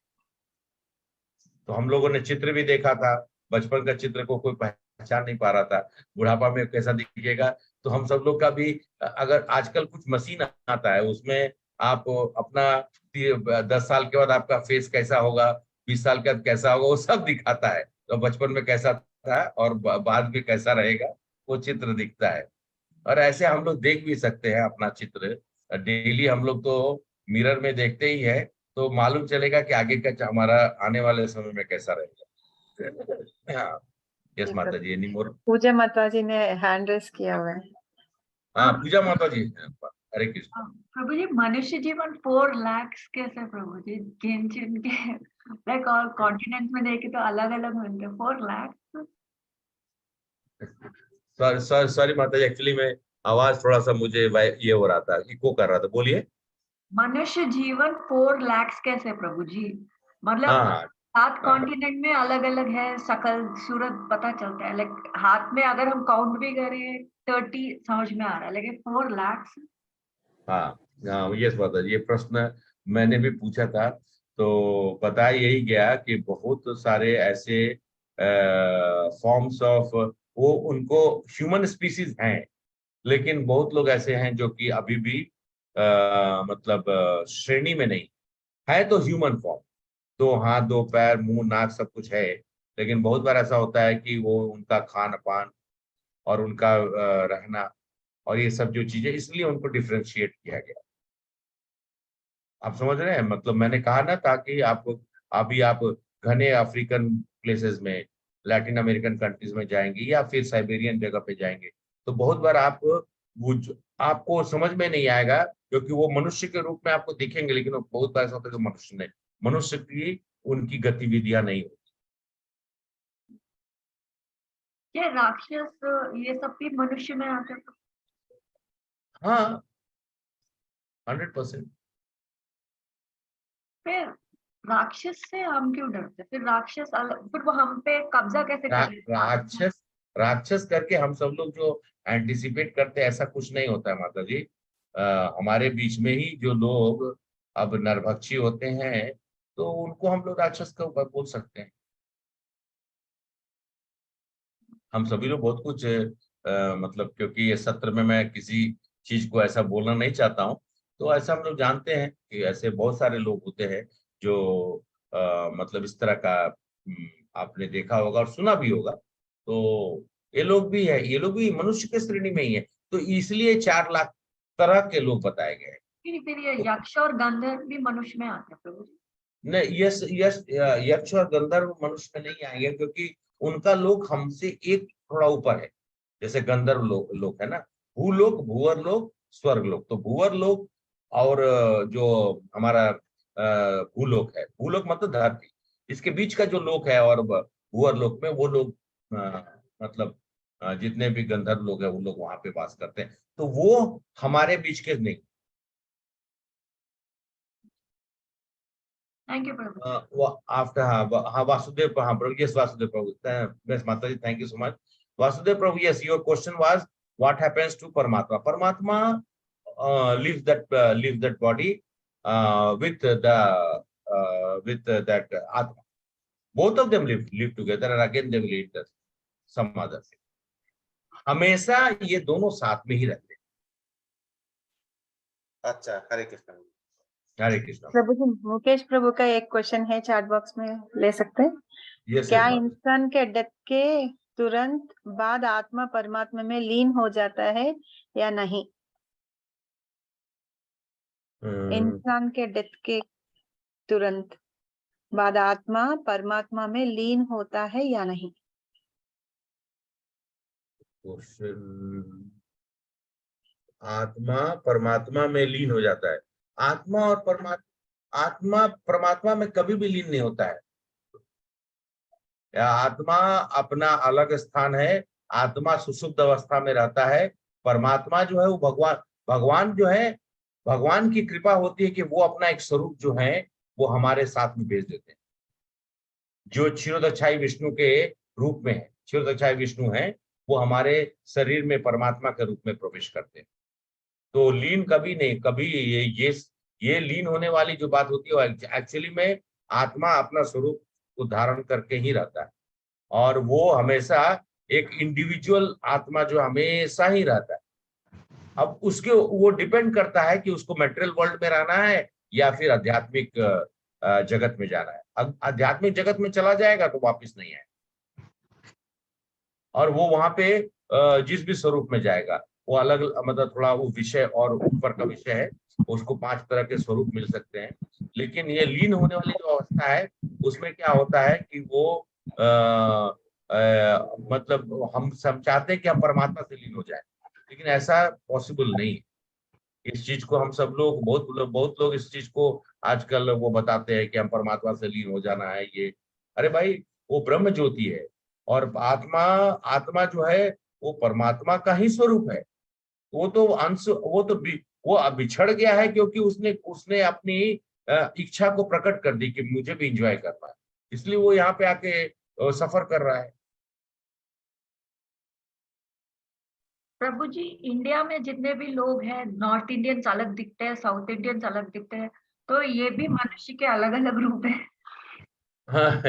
तो हम लोगों ने चित्र भी देखा था, बचपन का चित्र को कोई पहचान नहीं पा रहा था, बुढ़ापा में कैसा दिखेगा। तो हम सब लोग का भी, अगर आजकल कुछ मशीन आता है, उसमें आप अपना 10 साल के बाद आपका फेस कैसा होगा, 20 साल के बाद कैसा होगा, वो सब दिखाता है। तो बचपन में कैसा था और बाद में कैसा रहेगा, वो चित्र दिखता है। और ऐसे हम लोग देख भी सकते हैं अपना चित्र, डेली हम लोग तो मिरर में देखते ही है, तो मालूम चलेगा कि आगे का हमारा आने वाले समय में कैसा रहेगा। यस माता जी, एनी मोर? पूजा माता जी ने हैंड रेस किया हुआ है। हाँ, पूजा माता जी। हरे कृष्ण। प्रभु जी, मनुष्य जीवन 4 लाख कैसे प्रभु जी, गिन चुन के लाइक और कॉन्टिनेंट में देखे तो अलग अलग मिलते हैं, 4 लाख। सॉरी माता जी, एक्चुअली में आवाज थोड़ा सा मुझे ये हो रहा था, इको कर रहा था, बोलिए। मनुष्य जीवन 4 लाख कैसे प्रभु जी, मतलब 7 कॉन्टिनेंट में अलग अलग है, शकल सूरत पता चलता है, लाइक हाथ में अगर हम काउंट भी करें 30 समझ में आ रहा है, लेकिन 4 लाख। हाँ, यस माता जी, ये प्रश्न मैंने भी पूछा था, तो बताया यही गया कि बहुत सारे ऐसे फॉर्म्स ऑफ वो उनको ह्यूमन स्पीसीज हैं, लेकिन बहुत लोग ऐसे हैं जो कि अभी भी मतलब श्रेणी में नहीं है, तो ह्यूमन फॉर्म, 2 हाथ 2 पैर मुंह नाक सब कुछ है, लेकिन बहुत बार ऐसा होता है कि वो उनका खान पान और उनका रहना और ये सब जो चीजें, इसलिए उनको डिफरेंशिएट किया गया। आप समझ रहे हैं? मतलब मैंने कहा ना, ताकि आप अभी आप घने अफ्रीकन प्लेसेस में, लैटिन अमेरिकन कंट्रीज में जाएंगे या फिर साइबेरियन जगह पे जाएंगे, तो बहुत बार आपको समझ में नहीं आएगा, क्योंकि वो मनुष्य के रूप में आपको दिखेंगे, लेकिन वो बहुत बार ऐसा होता है कि मनुष्य की उनकी गतिविधियां नहीं होती। क्या राक्षस ये सब भी मनुष्य में आते हैं? हाँ, 100%। फिर राक्षस से हम क्यों डरते? फिर राक्षस फिर वो हम पे कब्जा कैसे कर? राक्षस करके हम सब लोग जो एंटिसिपेट करते हैं, ऐसा कुछ नहीं होता है माता जी। हमारे बीच में ही जो लोग अब नरभक्षी होते हैं, तो उनको हम लोग राक्षस का ऊपर बोल सकते हैं। हम सभी लोग बहुत कुछ मतलब, क्योंकि ये सत्र में मैं किसी चीज को ऐसा बोलना नहीं चाहता हूँ, तो ऐसा हम लोग जानते हैं कि ऐसे बहुत सारे लोग होते हैं जो मतलब इस तरह का आपने देखा होगा और सुना भी होगा। तो ये लोग भी है, ये लोग भी मनुष्य के श्रेणी में ही है, तो इसलिए 4 लाख तरह के लोग बताए गए हैं। फिर ये यक्ष और गंधर्व भी मनुष्य में आते हैं प्रभु? नहीं, यक्ष और गंधर्व मनुष्य में नहीं आएंगे, क्योंकि उनका लोक हमसे एक थोड़ा ऊपर है। जैसे गंधर्व लोक है ना, भूलोक, भूवर लोक, स्वर्ग लोक। तो भूवर लोक और जो हमारा भूलोक है, भूलोक मतलब धरती, इसके बीच का जो लोक है, और भूवर लोक में वो लोग मतलब जितने भी गंधर्व लोग हैं वो लोग वहां पे वास करते हैं, तो वो हमारे बीच के नहीं। Thank you, Prabhu. After Vasudev Prabhu, yes, Vasudev Prabhu, yes, Mataji, thank you so much. Vasudev Prabhu, yes, your question was what happens to Paramatma? Paramatma leaves that body with that Atma. Both of them live together and again they will eat some other thing. हमेशा ये दोनों साथ में ही रहते हैं। अच्छा, हरे कृष्ण। हरे कृष्ण। प्रभु जी, मुकेश प्रभु का एक क्वेश्चन है, चैट बॉक्स में ले सकते हैं? क्या इंसान के डेथ के तुरंत बाद आत्मा परमात्मा में लीन हो जाता है या नहीं? इंसान के डेथ के तुरंत बाद आत्मा परमात्मा में लीन होता है या नहीं? आत्मा परमात्मा में लीन हो जाता है। आत्मा और आत्मा परमात्मा में कभी भी लीन नहीं होता है। आत्मा अपना अलग स्थान है, आत्मा सुषुप्त अवस्था में रहता है। परमात्मा जो है वो भगवान जो है, भगवान की कृपा होती है कि वो अपना एक स्वरूप जो है वो हमारे साथ में भेज देते हैं, जो क्षीरोदक्षाई विष्णु के रूप में है। क्षीरोदक्षाई विष्णु है, वो हमारे शरीर में परमात्मा के रूप में प्रवेश करते हैं। तो लीन कभी नहीं, कभी ये लीन होने वाली जो बात होती है एक्चुअली में आत्मा अपना स्वरूप को धारण करके ही रहता है, और वो हमेशा एक इंडिविजुअल आत्मा जो हमेशा ही रहता है। अब उसके वो डिपेंड करता है कि उसको मटेरियल वर्ल्ड में रहना है या फिर आध्यात्मिक जगत में जाना है। आध्यात्मिक जगत में चला जाएगा तो वापस नहीं आएगा, और वो वहां पे जिस भी स्वरूप में जाएगा वो अलग, मतलब थोड़ा वो विषय और ऊपर का विषय है, उसको 5 तरह के स्वरूप मिल सकते हैं। लेकिन ये लीन होने वाली जो अवस्था है उसमें क्या होता है कि वो मतलब हम सब चाहते हैं कि हम परमात्मा से लीन हो जाए, लेकिन ऐसा पॉसिबल नहीं है। इस चीज को हम सब लोग बहुत लोग इस चीज को आजकल वो बताते हैं कि हम परमात्मा से लीन हो जाना है। ये अरे भाई, वो ब्रह्म ज्योति है, और आत्मा जो है वो परमात्मा का ही स्वरूप है। वो तो अंश, वो बिछड़ गया है क्योंकि उसने अपनी इच्छा को प्रकट कर दी कि मुझे भी एंजॉय करना है, इसलिए वो यहाँ पे आके सफर कर रहा है। प्रभु जी, इंडिया में जितने भी लोग हैं, नॉर्थ इंडियंस अलग दिखते हैं, साउथ इंडियंस अलग दिखते हैं, तो ये भी मनुष्य के अलग अलग रूप है। हाँ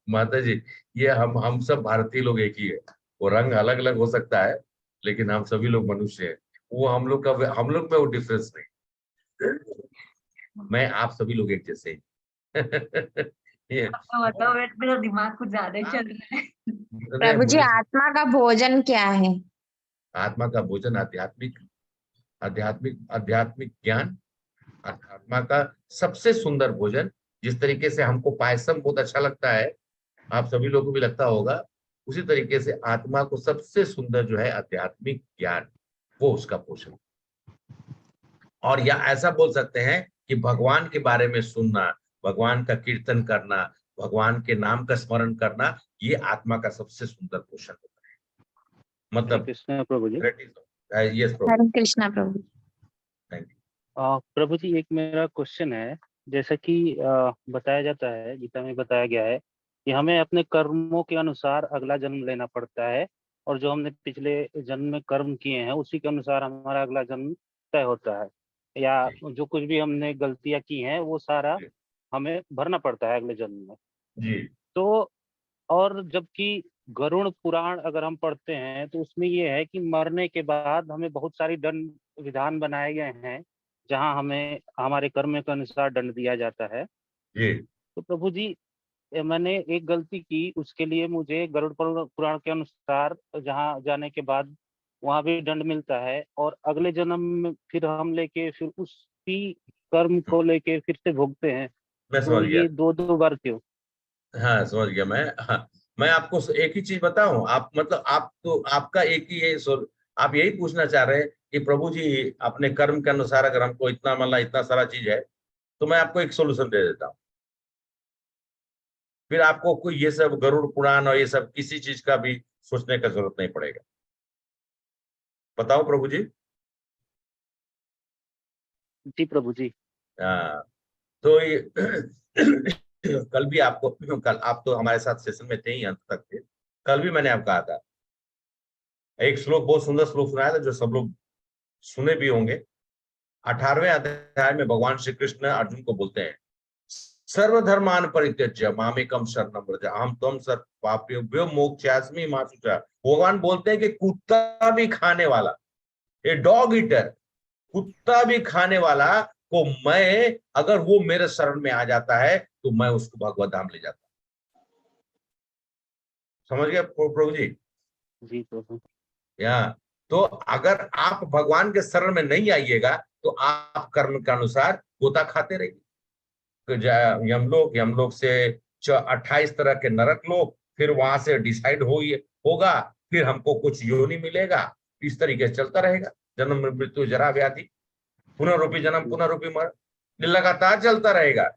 माता जी, ये हम सब भारतीय लोग एक ही है। वो रंग अलग अलग हो सकता है, लेकिन हम सभी लोग मनुष्य हैं। वो हम लोग में वो डिफरेंस नहीं। मैं आप सभी लोग एक जैसे ही। मतलब मेरा दिमाग कुछ ज्यादा ही चल रहा है। प्रभु जी, आत्मा का भोजन क्या है? आत्मा का भोजन आध्यात्मिक ज्ञान। आत्मा का सबसे सुंदर भोजन, जिस तरीके से हमको पायसम बहुत अच्छा लगता है, आप सभी लोगों को भी लगता होगा, उसी तरीके से आत्मा को सबसे सुंदर जो है आध्यात्मिक ज्ञान, वो उसका पोषण। और या ऐसा बोल सकते हैं कि भगवान के बारे में सुनना, भगवान का कीर्तन करना, भगवान के नाम का स्मरण करना, ये आत्मा का सबसे सुंदर पोषण होता है। मतलब कृष्ण प्रभु जी। यस प्रभु। हरे कृष्णा प्रभु। Thank you. प्रभु जी, एक मेरा क्वेश्चन है। जैसा कि बताया जाता है, गीता में बताया गया है कि हमें अपने कर्मों के अनुसार अगला जन्म लेना पड़ता है, और जो हमने पिछले जन्म में कर्म किए हैं उसी के अनुसार हमारा अगला जन्म तय होता है, या जो कुछ भी हमने गलतियां की हैं वो सारा हमें भरना पड़ता है अगले जन्म में जी। तो और जबकि गरुड़ पुराण अगर हम पढ़ते हैं तो उसमें ये है कि मरने के बाद हमें बहुत सारी दंड विधान बनाए गए हैं, जहां हमें हमारे कर्म के अनुसार दंड दिया जाता है। जी। तो प्रभु जी, मैंने एक गलती की, उसके लिए मुझे गरुड़ पुराण के अनुसार जहां जाने के बाद वहां भी दंड मिलता है, और अगले जन्म में फिर हम लेके फिर उसी कर्म को लेके फिर से भोगते हैं। मैं तो समझ गया। ये दो बार क्यों? हाँ समझ गया मैं। हाँ, मैं आपको एक ही चीज बताऊं, आप मतलब आप तो आपका एक ही है, आप यही पूछना चाह रहे हैं कि प्रभु जी अपने कर्म के अनुसार अगर हमको इतना सारा चीज है, तो मैं आपको एक सोल्यूशन दे देता हूँ। फिर आपको कोई ये सब गरुड़ पुराण और ये सब किसी चीज का भी सोचने का जरूरत नहीं पड़ेगा। बताओ प्रभु जी। जी प्रभु जी। हाँ, तो ये कल भी आपको, कल आप तो हमारे साथ सेशन में थे ही, अंत तक थे। कल भी मैंने आपको कहा था, एक श्लोक, बहुत सुंदर श्लोक सुनाया था, जो सब लोग सुने भी होंगे। 18वें अध्याय में भगवान श्री कृष्ण अर्जुन को बोलते हैं, सर्वधर्मान परित्यज्य मामेकम शरणम व्रज अहम त्वं सर्व पापेभ्यो मोक्षयास्मि मा शुचः। भगवान बोलते हैं कि कुत्ता भी खाने वाला, ए डॉग ईटर, कुत्ता भी खाने वाला को मैं, अगर वो मेरे शरण में आ जाता है तो मैं उसको भगवत धाम ले जाता हूं। समझ गए प्रभु जी? जी प्रभु। या तो अगर आप भगवान के शरण में नहीं आइएगा तो आप कर्म के अनुसार गोता खाते रहिए। तो यमलोक से 28 तरह के नरक लोग, फिर वहां से डिसाइड होगा, फिर हमको कुछ योनि मिलेगा, इस तरीके से चलता रहेगा। जन्म मृत्यु जरा व्याधि, पुनरूपी जन्म पुनरूपी मरण, लगातार चलता रहेगा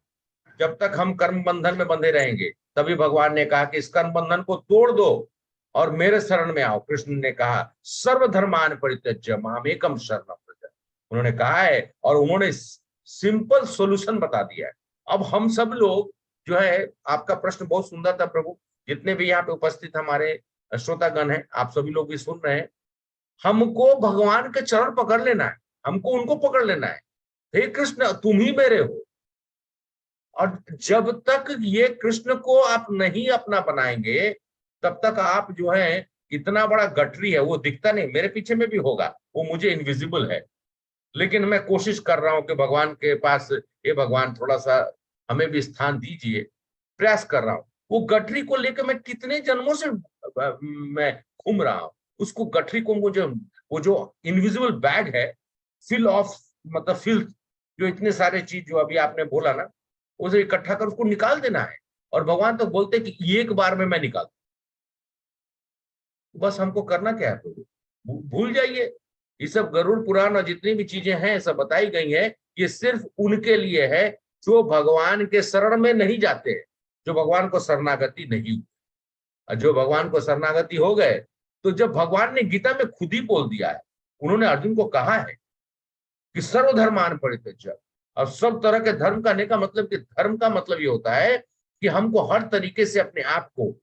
जब तक हम कर्म बंधन में बंधे रहेंगे। तभी भगवान ने कहा कि इस कर्म बंधन को तोड़ दो और मेरे शरण में आओ। कृष्ण ने कहा सर्वधर्मान परित्यज्य मामेकम शरणम व्रज, उन्होंने कहा है और उन्होंने सिंपल सॉल्यूशन बता दिया है। अब हम सब लोग जो है, आपका प्रश्न बहुत सुंदर था प्रभु, जितने भी यहाँ पे उपस्थित हमारे श्रोतागण हैं, आप सभी लोग भी सुन रहे हैं, हमको भगवान के चरण पकड़ लेना है, हमको उनको पकड़ लेना है। हे कृष्ण तुम ही मेरे हो। और जब तक ये कृष्ण को आप नहीं अपना बनाएंगे तब तक आप जो है, इतना बड़ा गठरी है वो दिखता नहीं, मेरे पीछे में भी होगा, वो मुझे इनविजिबल है, लेकिन मैं कोशिश कर रहा हूं कि भगवान के पास, ये भगवान थोड़ा सा हमें भी स्थान दीजिए, प्रयास कर रहा हूं। वो गठरी को लेकर मैं कितने जन्मों से मैं घूम रहा हूं, उसको गठरी को मुझे, वो जो इनविजिबल बैग है फिल ऑफ, मतलब फिल, जो इतने सारे चीज जो अभी आपने बोला ना, उसे इकट्ठा कर उसको निकाल देना है। और भगवान तो बोलते कि एक बार में मैं निकाल, बस हमको करना क्या है प्रभु, भूल जाइए। ये सब गरुड़ पुराण और जितनी भी चीजें हैं सब बताई गई हैं, ये सिर्फ उनके लिए है जो भगवान के शरण में नहीं जाते हैं, जो भगवान को शरणागति नहीं हुई। और जो भगवान को शरणागति हो गए, तो जब भगवान ने गीता में खुद ही बोल दिया है, उन्होंने अर्जुन को कहा है कि सर्वधर्मान परित्यज्य, और सब तरह के धर्म करने का मतलब कि धर्म का मतलब ये होता है कि हमको हर तरीके से अपने आप को,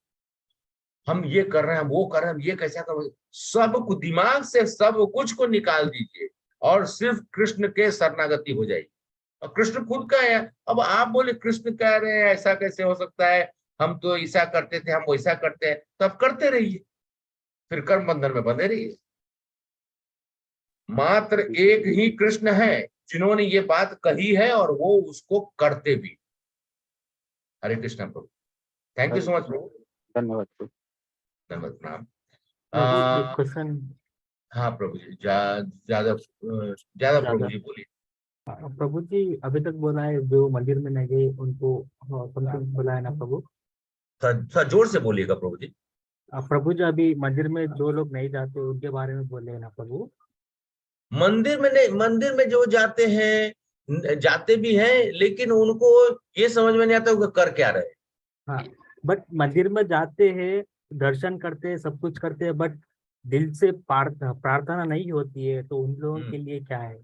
हम ये कर रहे हैं, वो कर रहे हैं, ये कैसा कर रहे हैं, सब को दिमाग से सब कुछ को निकाल दीजिए और सिर्फ कृष्ण के शरणागति हो जाएगी। और कृष्ण खुद का है। अब आप बोले कृष्ण कह रहे हैं ऐसा कैसे हो सकता है, हम तो ऐसा करते थे, हम वैसा करते हैं, तो आप करते रहिए, फिर कर्म बंधन में बंधे रहिए। मात्र एक ही कृष्ण है जिन्होंने ये बात कही है और वो उसको करते भी। हरे कृष्ण प्रभु। थैंक यू सो मच प्रभु। धन्यवाद प्रभु। धन्यवाद प्रणाम। क्वेश्चन। हाँ प्रभु जी, ज्यादा प्रभु जी बोलिए। प्रभु जी अभी तक बोला है जो मंदिर में नहीं गए उनको समथिंग बोला है ना प्रभु, थोड़ा जोर से बोलिएगा प्रभु जी। प्रभु जी अभी मंदिर में जो लोग नहीं जाते उनके बारे में बोले ना प्रभु। मंदिर में नहीं, मंदिर में जो जाते हैं, जाते भी हैं, लेकिन उनको ये समझ में नहीं आता वो कर क्या रहे। हाँ, बट मंदिर में जाते हैं, दर्शन करते हैं, सब कुछ करते हैं, बट दिल से प्रार्थना नहीं होती है, तो उन लोगों के लिए क्या है?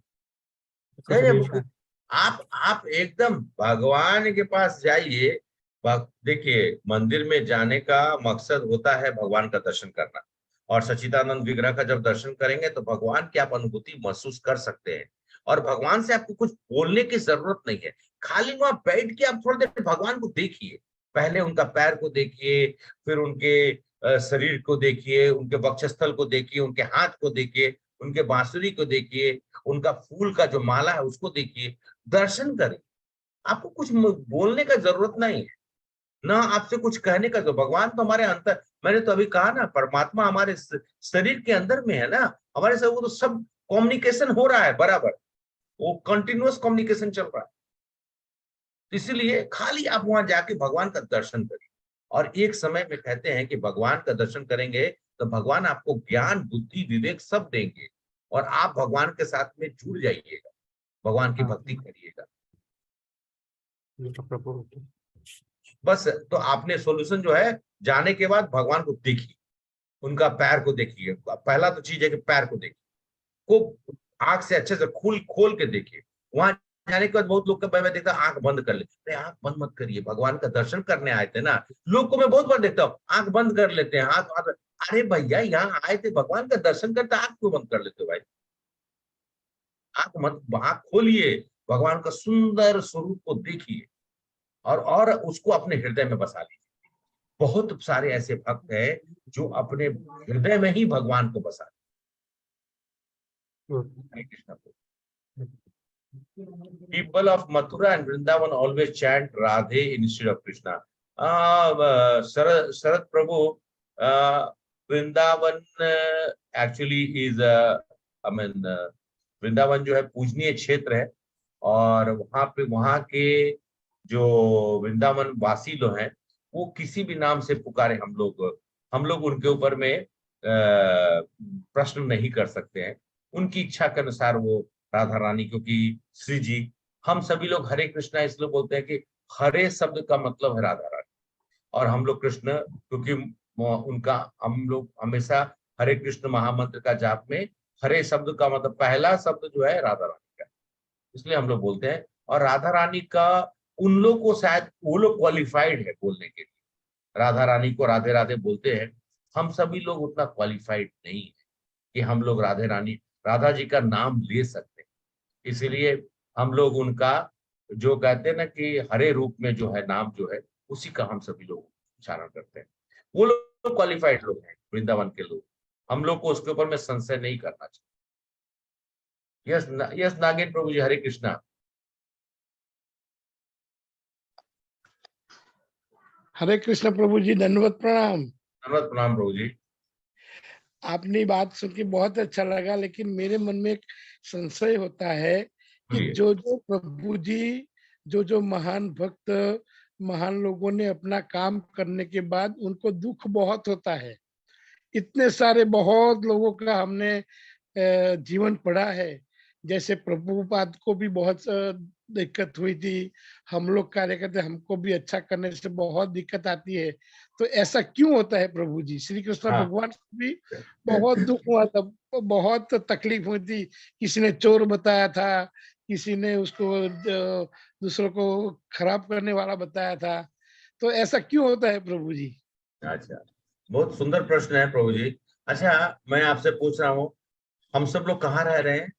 नहीं, आप एकदम भगवान के पास जाइए। देखिए, मंदिर में जाने का मकसद होता है भगवान का दर्शन करना, और सच्चिदानंद विग्रह का जब दर्शन करेंगे तो भगवान की आप अनुभूति महसूस कर सकते हैं। और भगवान से आपको कुछ बोलने की जरूरत नहीं है, खाली वहां बैठ के आप थोड़ी देर भगवान को देखिए। पहले उनका पैर को देखिए, फिर उनके शरीर को देखिए, उनके वक्षस्थल को देखिए, उनके हाथ को देखिए, उनके बांसुरी को देखिए, उनका फूल का जो माला है उसको देखिए, दर्शन करें। आपको कुछ बोलने का जरूरत नहीं है, ना आपसे कुछ कहने का। तो भगवान तो हमारे अंतर, मैंने तो अभी कहा ना, परमात्मा हमारे शरीर के अंदर में है ना, हमारे साथ वो तो सब कम्युनिकेशन हो रहा है बराबर, वो कंटिन्यूअस कम्युनिकेशन चल रहा है। इसलिए खाली आप वहां जाके भगवान का दर्शन करिए। और एक समय में कहते हैं कि भगवान का दर्शन करेंगे तो भगवान आपको ज्ञान, बुद्धि, विवेक सब देंगे, और आप भगवान के साथ में जुड़ जाइएगा, भगवान की भक्ति करिएगा। बस, तो आपने सॉल्यूशन जो है, जाने के बाद भगवान को देखिए, उनका पैर को देखिए। पहला तो चीज है कि पैर को देखिए, को आंख से अच्छे से खोल के देखिए। वहां जाने के बाद बहुत लोग का मैं देखता आंख बंद कर लेते, आंख बंद मत करिए, भगवान का दर्शन करने आए थे ना। लोग को मैं बहुत बार देखता हूँ आंख बंद कर लेते हैं, हाथ। अरे भैया, यहाँ आए थे भगवान का दर्शन करते, आंख क्यों बंद कर लेते हो भाई? आंख खोलिए, भगवान का सुंदर स्वरूप को देखिए और उसको अपने हृदय में बसा लीजिए। बहुत सारे ऐसे भक्त हैं जो अपने हृदय में ही भगवान को बसा हरे Krishna. People of Mathura and Vrindavan always chant Radhe instead of Krishna. Sharat Prabhu, Vrindavan actually is Vrindavan जो है पूजनीय क्षेत्र है और वहां के जो वृंदावन वासी लोग हैं वो किसी भी नाम से पुकारे हम लोग उनके ऊपर में प्रश्न नहीं कर सकते हैं। उनकी इच्छा के अनुसार वो राधा रानी, क्योंकि श्री जी हम सभी लोग हरे कृष्णा इसलिए बोलते हैं कि हरे शब्द का मतलब है राधा रानी, और हम लोग कृष्ण क्योंकि उनका हम लोग हमेशा हरे कृष्ण महामंत्र का जाप में हरे शब्द का मतलब पहला शब्द जो है राधा रानी का, इसलिए हम लोग बोलते हैं। और राधा रानी का उन लोग को शायद वो लोग क्वालिफाइड है बोलने के लिए, राधा रानी को राधे राधे बोलते हैं। हम सभी लोग उतना क्वालिफाइड नहीं है कि हम लोग राधा जी का नाम ले सकते हैं। इसीलिए हम लोग उनका जो कहते हैं ना कि हरे रूप में जो है नाम जो है उसी का हम सभी लोग उच्चारण करते हैं। वो लोग क्वालिफाइड लोग हैं वृंदावन के लोग, हम लोग को उसके ऊपर में संशय नहीं करना चाहिए। यस नागेन प्रभु जी, हरे कृष्णा। हरे कृष्ण प्रभु जी, धन्यवाद प्रणाम। धन्यवाद प्रणाम प्रभु जी। आपने बात सुन के बहुत अच्छा लगा, लेकिन मेरे मन में एक संशय होता है कि जो प्रभु जी जो महान भक्त महान लोगों ने अपना काम करने के बाद उनको दुख बहुत होता है। इतने सारे बहुत लोगों का हमने जीवन पढ़ा है, जैसे प्रभुपाद को भी बहुत दिक्कत हुई थी, हम लोग कार्य करते हमको भी अच्छा करने से बहुत दिक्कत आती है। तो ऐसा क्यों होता है प्रभु जी? श्री कृष्ण भगवान को भी बहुत दुख हुआ था, बहुत तकलीफ हुई थी। किसी ने चोर बताया था, किसी ने उसको दूसरों को खराब करने वाला बताया था। तो ऐसा क्यों होता है प्रभु जी? अच्छा, बहुत सुंदर प्रश्न है प्रभु जी। अच्छा, मैं आपसे पूछ रहा हूँ, हम सब लोग कहाँ रह रहे हैं?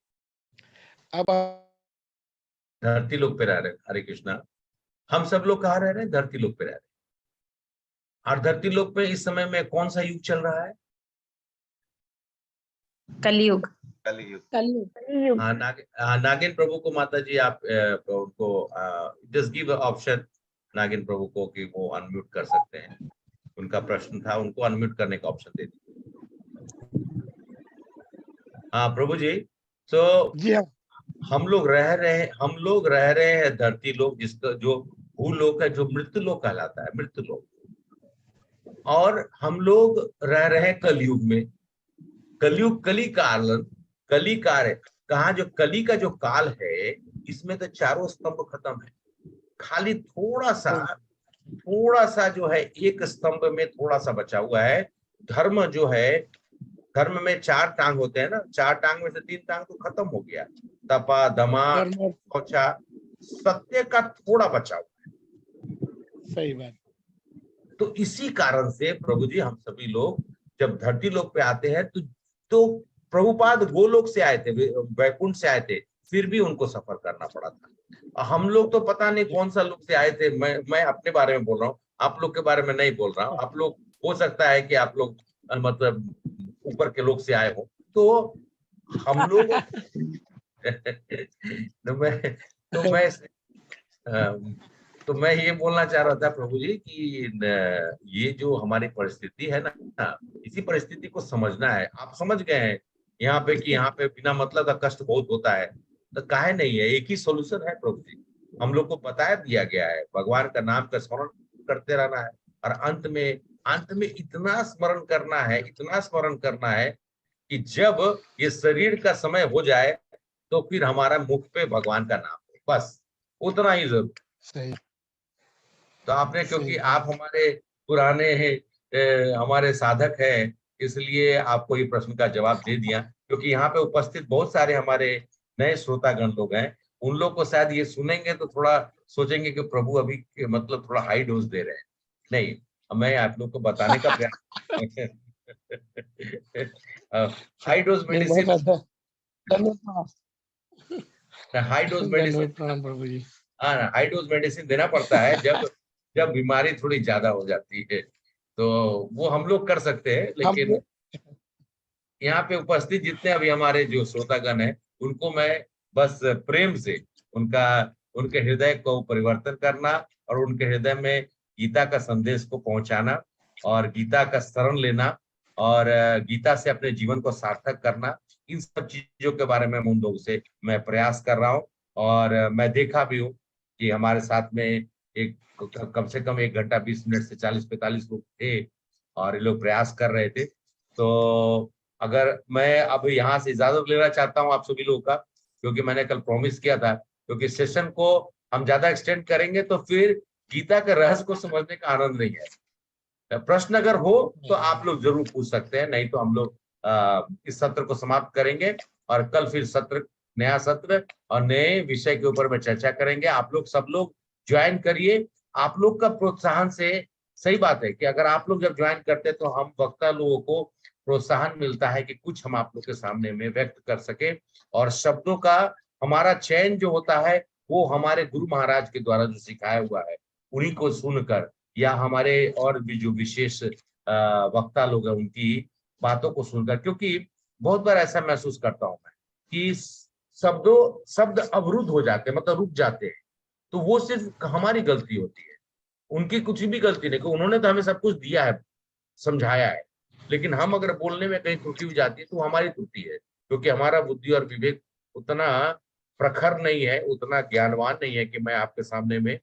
अब धरती लोक पे रह रहे हैं। हरे कृष्णा। हम सब लोग कहाँ रह रहे हैं? धरती लोक पे रह रहे हैं। और धरती लोक पे इस समय में कौन सा युग चल रहा है? कलयुग। हाँ, नागिन प्रभु को माता जी आप उनको जस्ट गिव ऑप्शन नागिन प्रभु को कि वो अनम्यूट कर सकते हैं। उनका प्रश्न था, उनको अनम्यूट करने का ऑप्शन दे दीजिए। हाँ प्रभु जी, तो जी हाँ, हम लोग रह रहे हैं धरती लोक, जिसका जो भूलोक है, जो मृत्यु लोक कहलाता है, मृत्यु लोक। और हम लोग रह रहे हैं कलयुग में। कलयुग कली काल कहा, जो कली का जो काल है इसमें तो चारों स्तंभ खत्म है, खाली थोड़ा सा जो है एक स्तंभ में थोड़ा सा बचा हुआ है। धर्म जो है, धर्म में 4 टांग होते हैं ना, 4 टांग में से 3 टांग तो खत्म हो गया, तपा दमा शौचा, सत्य का थोड़ा बचा हुआ है। सही बात। तो इसी कारण से प्रभु जी हम सभी लोग जब धरती लोक पे आते हैं तो प्रभुपाद गोलोक से आए थे, वैकुंठ से आए थे, फिर भी उनको सफर करना पड़ा था। हम लोग तो पता नहीं कौन सा लोक से आए थे। मैं अपने बारे में बोल रहा हूँ, आप लोग के बारे में नहीं बोल रहा हूँ। आप लोग हो सकता है कि आप लोग मतलब ऊपर के लोग से आए हो, तो हम लोग तो मैं ये बोलना चाह रहा था प्रभु जी कि ये जो हमारी परिस्थिति है ना, इसी परिस्थिति को समझना है। आप समझ गए हैं यहाँ पे कि यहाँ पे बिना मतलब का कष्ट बहुत होता है, तो काहे नहीं है? एक ही सोल्यूशन है प्रभु जी, हम लोग को बता दिया गया है, भगवान का नाम का स्मरण करते रहना है, और अंत में इतना स्मरण करना है कि जब ये शरीर का समय हो जाए तो फिर हमारा मुख पे भगवान का नाम है, बस उतना ही जरूर। सही। तो आपने, क्योंकि आप हमारे पुराने हमारे साधक हैं, इसलिए आपको ये प्रश्न का जवाब दे दिया। क्योंकि यहाँ पे उपस्थित बहुत सारे हमारे नए श्रोतागण लोग हैं, उन लोग को शायद ये सुनेंगे तो थोड़ा सोचेंगे कि प्रभु अभी मतलब थोड़ा हाई डोज दे रहे हैं। नहीं, मैं आप लोग को बताने का प्रयास high dose medicine, high dose medicine, धन्यवाद प्रणाम प्रभु जी। हाँ ना, हाई डोज मेडिसिन देना पड़ता है जब जब बीमारी थोड़ी ज्यादा हो जाती है, तो वो हम लोग कर सकते हैं। लेकिन यहाँ पे उपस्थित जितने अभी हमारे जो श्रोतागण है, उनको मैं बस प्रेम से उनके हृदय को परिवर्तन करना और उनके हृदय में गीता का संदेश को पहुंचाना और गीता का शरण लेना और गीता से अपने जीवन को सार्थक करना, इन सब चीजों के बारे में उन लोगों से मैं प्रयास कर रहा हूँ। और मैं देखा भी हूँ कि हमारे साथ में एक कम से कम 1 घंटा 20 मिनट से 40-45 लोग थे और ये लोग प्रयास कर रहे थे। तो अगर मैं अब यहाँ से इजाजत लेना चाहता हूँ आप सभी लोगों का, क्योंकि मैंने कल प्रॉमिस किया था, क्योंकि सेशन को हम ज्यादा एक्सटेंड करेंगे तो फिर गीता के रहस्य को समझने का आनंद नहीं है। प्रश्न अगर हो तो आप लोग जरूर पूछ सकते हैं, नहीं तो हम लोग इस सत्र को समाप्त करेंगे और कल फिर नया सत्र और नए विषय के ऊपर में चर्चा करेंगे। आप लोग सब लोग ज्वाइन करिए। आप लोग का प्रोत्साहन से, सही बात है कि अगर आप लोग जब ज्वाइन करते हैं तो हम वक्ता लोगों को प्रोत्साहन मिलता है कि कुछ हम आप लोग के सामने में व्यक्त कर सके, और शब्दों का हमारा चयन जो होता है वो हमारे गुरु महाराज के द्वारा जो सिखाया हुआ है उन्हीं को सुनकर, या हमारे और भी जो विशेष वक्ता लोग हैं उनकी बातों को सुनकर। क्योंकि बहुत बार ऐसा महसूस करता हूं मैं कि शब्द अवरुद्ध हो जाते हैं, मतलब रुक जाते हैं, तो वो सिर्फ हमारी गलती होती है, उनकी कुछ भी गलती नहीं, क्योंकि उन्होंने तो हमें सब कुछ दिया है, समझाया है। लेकिन हम अगर बोलने में कहीं त्रुटि हो जाती है तो हमारी त्रुटि है, क्योंकि हमारा बुद्धि और विवेक उतना प्रखर नहीं है, उतना ज्ञानवान नहीं है कि मैं आपके सामने में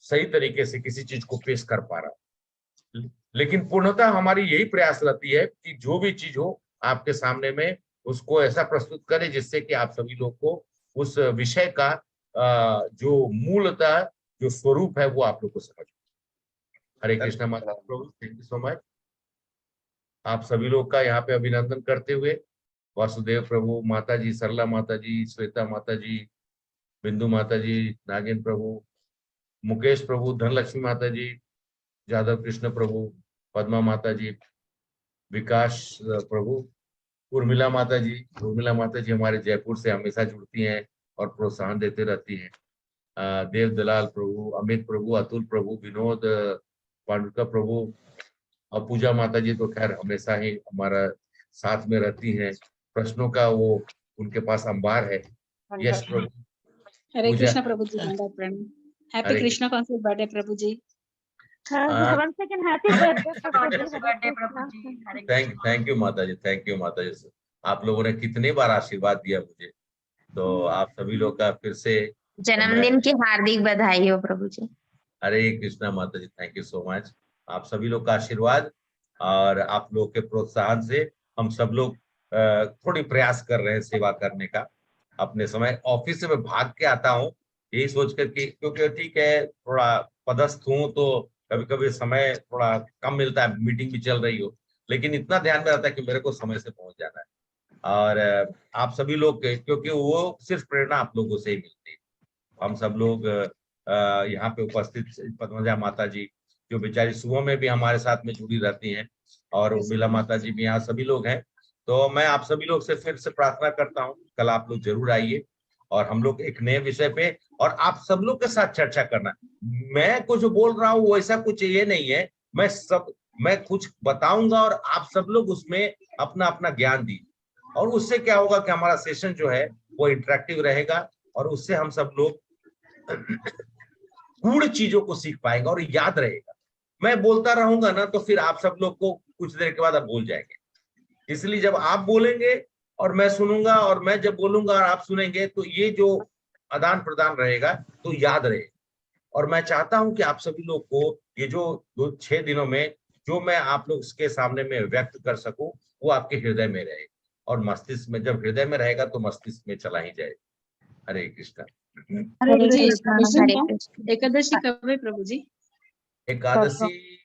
सही तरीके से किसी चीज को पेश कर पा रहा हूं। लेकिन पूर्णतः हमारी यही प्रयास रहती है कि जो भी चीज हो आपके सामने में उसको ऐसा प्रस्तुत करें जिससे कि आप सभी लोग को उस विषय का जो मूलतः जो स्वरूप है वो आप लोग को समझ। हरे कृष्णा माता प्रभु, थैंक यू सो मच। आप सभी लोग का यहाँ पे अभिनंदन करते हुए वासुदेव प्रभु, माता जी सरला माता जी, श्वेता माता जी, बिंदु माता जी, नागेंद्र प्रभु, मुकेश प्रभु, धनलक्ष्मी माता जी, जादव कृष्ण प्रभु, पद्मा माता जी, विकास प्रभु, उर्मिला माता जी हमारे जयपुर से हमेशा जुड़ती हैं और प्रोत्साहन देते रहती हैं। देव दलाल प्रभु, अमित प्रभु, अतुल प्रभु, विनोद पांडुका प्रभु और पूजा माता जी तो खैर हमेशा ही हमारा साथ में रहती हैं। प्रश्नों का वो उनके पास अंबार है। यश प्रभु, हरे कृष्णा प्रभु जी, हैप्पी कृष्णा कॉन्सर्ट बर्थडे प्रभु जी। थैंक यू माता जी, थैंक यू माता जी। आप लोगों ने कितने बार आशीर्वाद दिया मुझे, तो आप सभी लोग का फिर से जन्मदिन की हार्दिक बधाई हो प्रभु जी। हरे कृष्णा माता जी, थैंक यू सो मच। आप सभी लोग का आशीर्वाद और आप लोग के प्रोत्साहन से हम सब लोग थोड़ी प्रयास कर रहे हैं सेवा करने का। अपने समय ऑफिस से मैं भाग के आता हूँ यही सोच कर कि क्योंकि ठीक है थोड़ा पदस्थ हूँ तो कभी कभी समय थोड़ा कम मिलता है, मीटिंग भी चल रही हो, लेकिन इतना ध्यान में रहता है कि मेरे को समय से पहुंच जाना है। और आप सभी लोग क्योंकि वो सिर्फ प्रेरणा आप लोगों से ही मिलती है। हम सब लोग यहाँ पे उपस्थित पद्मजा माता जी जो बेचारी सुबह में भी हमारे साथ में जुड़ी रहती हैं, और उर्मिला माता जी भी यहाँ सभी लोग हैं। तो मैं आप सभी लोग से फिर से प्रार्थना करता हूँ कल आप लोग जरूर आइए और हम लोग एक नए विषय पे और आप सब लोग के साथ चर्चा करना। मैं कुछ बोल रहा हूँ वैसा कुछ ये नहीं है, मैं कुछ बताऊंगा और आप सब लोग उसमें अपना अपना ज्ञान दीजिए, और उससे क्या होगा कि हमारा सेशन जो है वो इंटरेक्टिव रहेगा और उससे हम सब लोग गूढ़ चीजों को सीख पाएंगे और याद रहेगा। मैं बोलता रहूंगा ना तो फिर आप सब लोग को कुछ देर के बाद आप भूल जाएंगे, इसलिए जब आप बोलेंगे और मैं सुनूंगा और मैं जब बोलूंगा और आप सुनेंगे तो ये जो आदान प्रदान रहेगा तो याद रहेगा। और मैं चाहता हूं कि आप सभी लोग को ये जो 2-6 दिनों में जो मैं आप लोग के सामने में व्यक्त कर सकूं वो आपके हृदय में रहे, और मस्तिष्क में जब हृदय में रहेगा तो मस्तिष्क में चला ही जाएगा। हरे कृष्णा। प्रभु जी एकादशी कब है प्रभु जी? एकादशी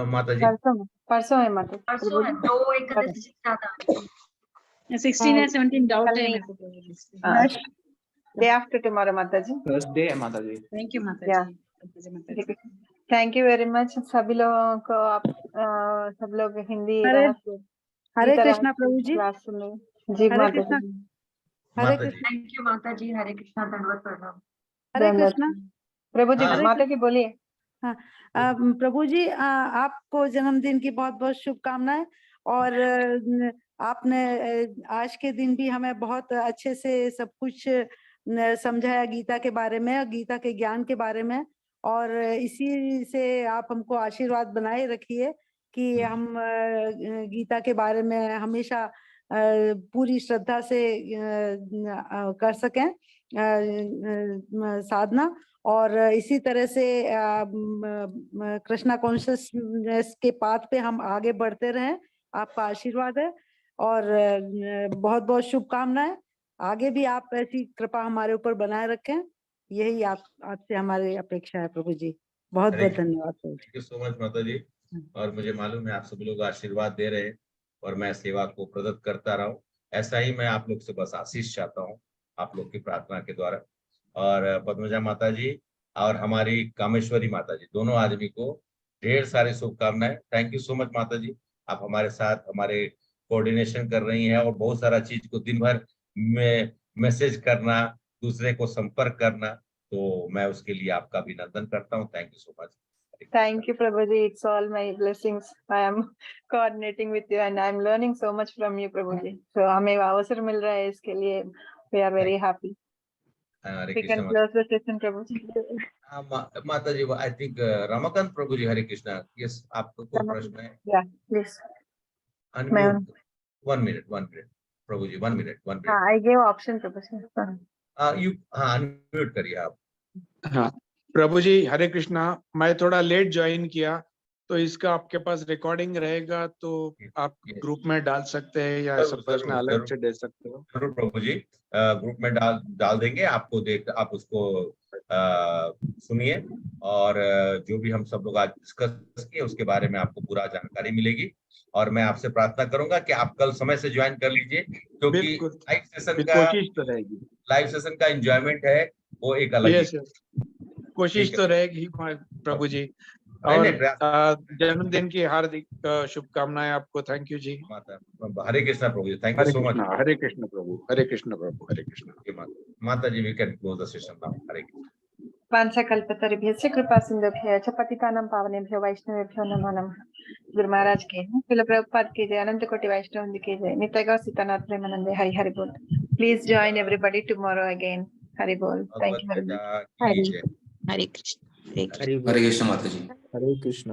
माता जी परसों है माता, परसों है, 2 एकादशी ज्यादा 16 या 17 डाउट है मेरे को प्रभु जी। डे आफ्टर टुमारो माता जी, थर्सडे है माता जी। थैंक यू माता जी। थैंक यू वेरी मच सभी लोगों को। आप सब लोग हिंदी हरे कृष्णा प्रभु जी। क्लास में जी हरे माता कृष्णा। जी। हरे माता जी। कृष्ण। थैंक यू माता जी, हरे कृष्णा, दंडवत प्रणाम। हरे कृष्ण। प्रभु जी, हाँ। माता जी बोलिए। हाँ, प्रभु जी, आपको जन्मदिन की बहुत बहुत शुभकामनाएं। और आपने आज के दिन भी हमें बहुत अच्छे से सब कुछ समझाया गीता के बारे में, गीता के ज्ञान के बारे में। और इसी से आप हमको आशीर्वाद बनाए रखिए कि हम गीता के बारे में हमेशा पूरी श्रद्धा से कर सकें साधना। और इसी तरह से कृष्णा कॉन्शियसनेस के पाथ पे हम आगे बढ़ते रहें, आपका आशीर्वाद है। और बहुत बहुत शुभकामनाएं। आगे भी आप ऐसी कृपा हमारे ऊपर बनाए रखें, यही आपसे हमारी अपेक्षा है प्रभु जी। बहुत बहुत धन्यवाद प्रभु जी। थैंक यू सो मच माता जी। और मुझे मालूम है आप सभी लोग आशीर्वाद दे रहे हैं और मैं सेवा को प्रदत्त करता रहा हूँ। ऐसा ही मैं आप लोग से बस आशीष चाहता हूँ आप लोग की प्रार्थना के द्वारा। और पद्मजा माता जी और हमारी कामेश्वरी माता जी, दोनों आदमी को ढेर सारी शुभकामनाएं। थैंक यू सो मच माता जी, आप हमारे साथ हमारे कोऑर्डिनेशन कर रही हैं और बहुत सारा चीज को दिन भर में मैसेज करना, दूसरे को संपर्क करना, तो मैं उसके लिए आपका अभिनंदन करता हूँ। Thank you so much. Thank you, Prabhuji. It's all my blessings. I am coordinating with you and I'm learning so much from you, Prabhuji. So हमें अवसर मिल रहा है इसके लिए, we are very happy. Hare We can Krishna close the session, Prabhuji. माता जी। आई थिंक रमाकांत प्रभु जी, हरे कृष्णा। यस, आपको कोई प्रश्न है? Yeah, please. अनम्यूट 1 मिनट प्रभु जी, 1 मिनट। हाँ, I gave option, Prabhuji. You हाँ अनम्यूट करिए आप। हाँ प्रभु जी, हरे कृष्णा। मैं थोड़ा लेट ज्वाइन किया, तो इसका आपके पास रिकॉर्डिंग रहेगा तो आप ग्रुप में डाल सकते हैं या सब प्रश्न अलग से दे सकते हो? जरूर प्रभु जी, ग्रुप में डाल देंगे। आपको आप उसको सुनिए और जो भी हम सब लोग आज डिस्कस किए उसके बारे में आपको पूरा जानकारी मिलेगी। और मैं आपसे प्रार्थना करूंगा कि आप कल समय से ज्वाइन कर लीजिए, क्योंकि लाइव सेशन का एंजॉयमेंट है वो एक अलग ही। कोशिश तो रहेगी प्रभु जी। और जन्मदिन की हार्दिक शुभकामनाएं आपको। थैंक यू जी। हरे कृष्णा प्रभु जी, thank you so much. Hare Krishna प्रभु, हरे कृष्ण प्रभु, हरे कृष्ण। माता जी, we can close the session now. Hare Krishna. वाञ्छाकल्पतरुभ्यश्च कृपा सिन्धुभ्यश्च पतितानां पावनेभ्यो वैष्णवेभ्यो नमो नमः। गुरु महाराज के श्रील प्रभुपाद की जय, अनंत कोटि वैष्णव वृंद की जय, नित्य गौर सीतानाथ प्रेमानंदे। हरि हरि बोल। Please join everybody tomorrow again. Hari बोल। Thank you very much. Hare Krishna. Hare Krishna माता जी। हरे कृष्ण।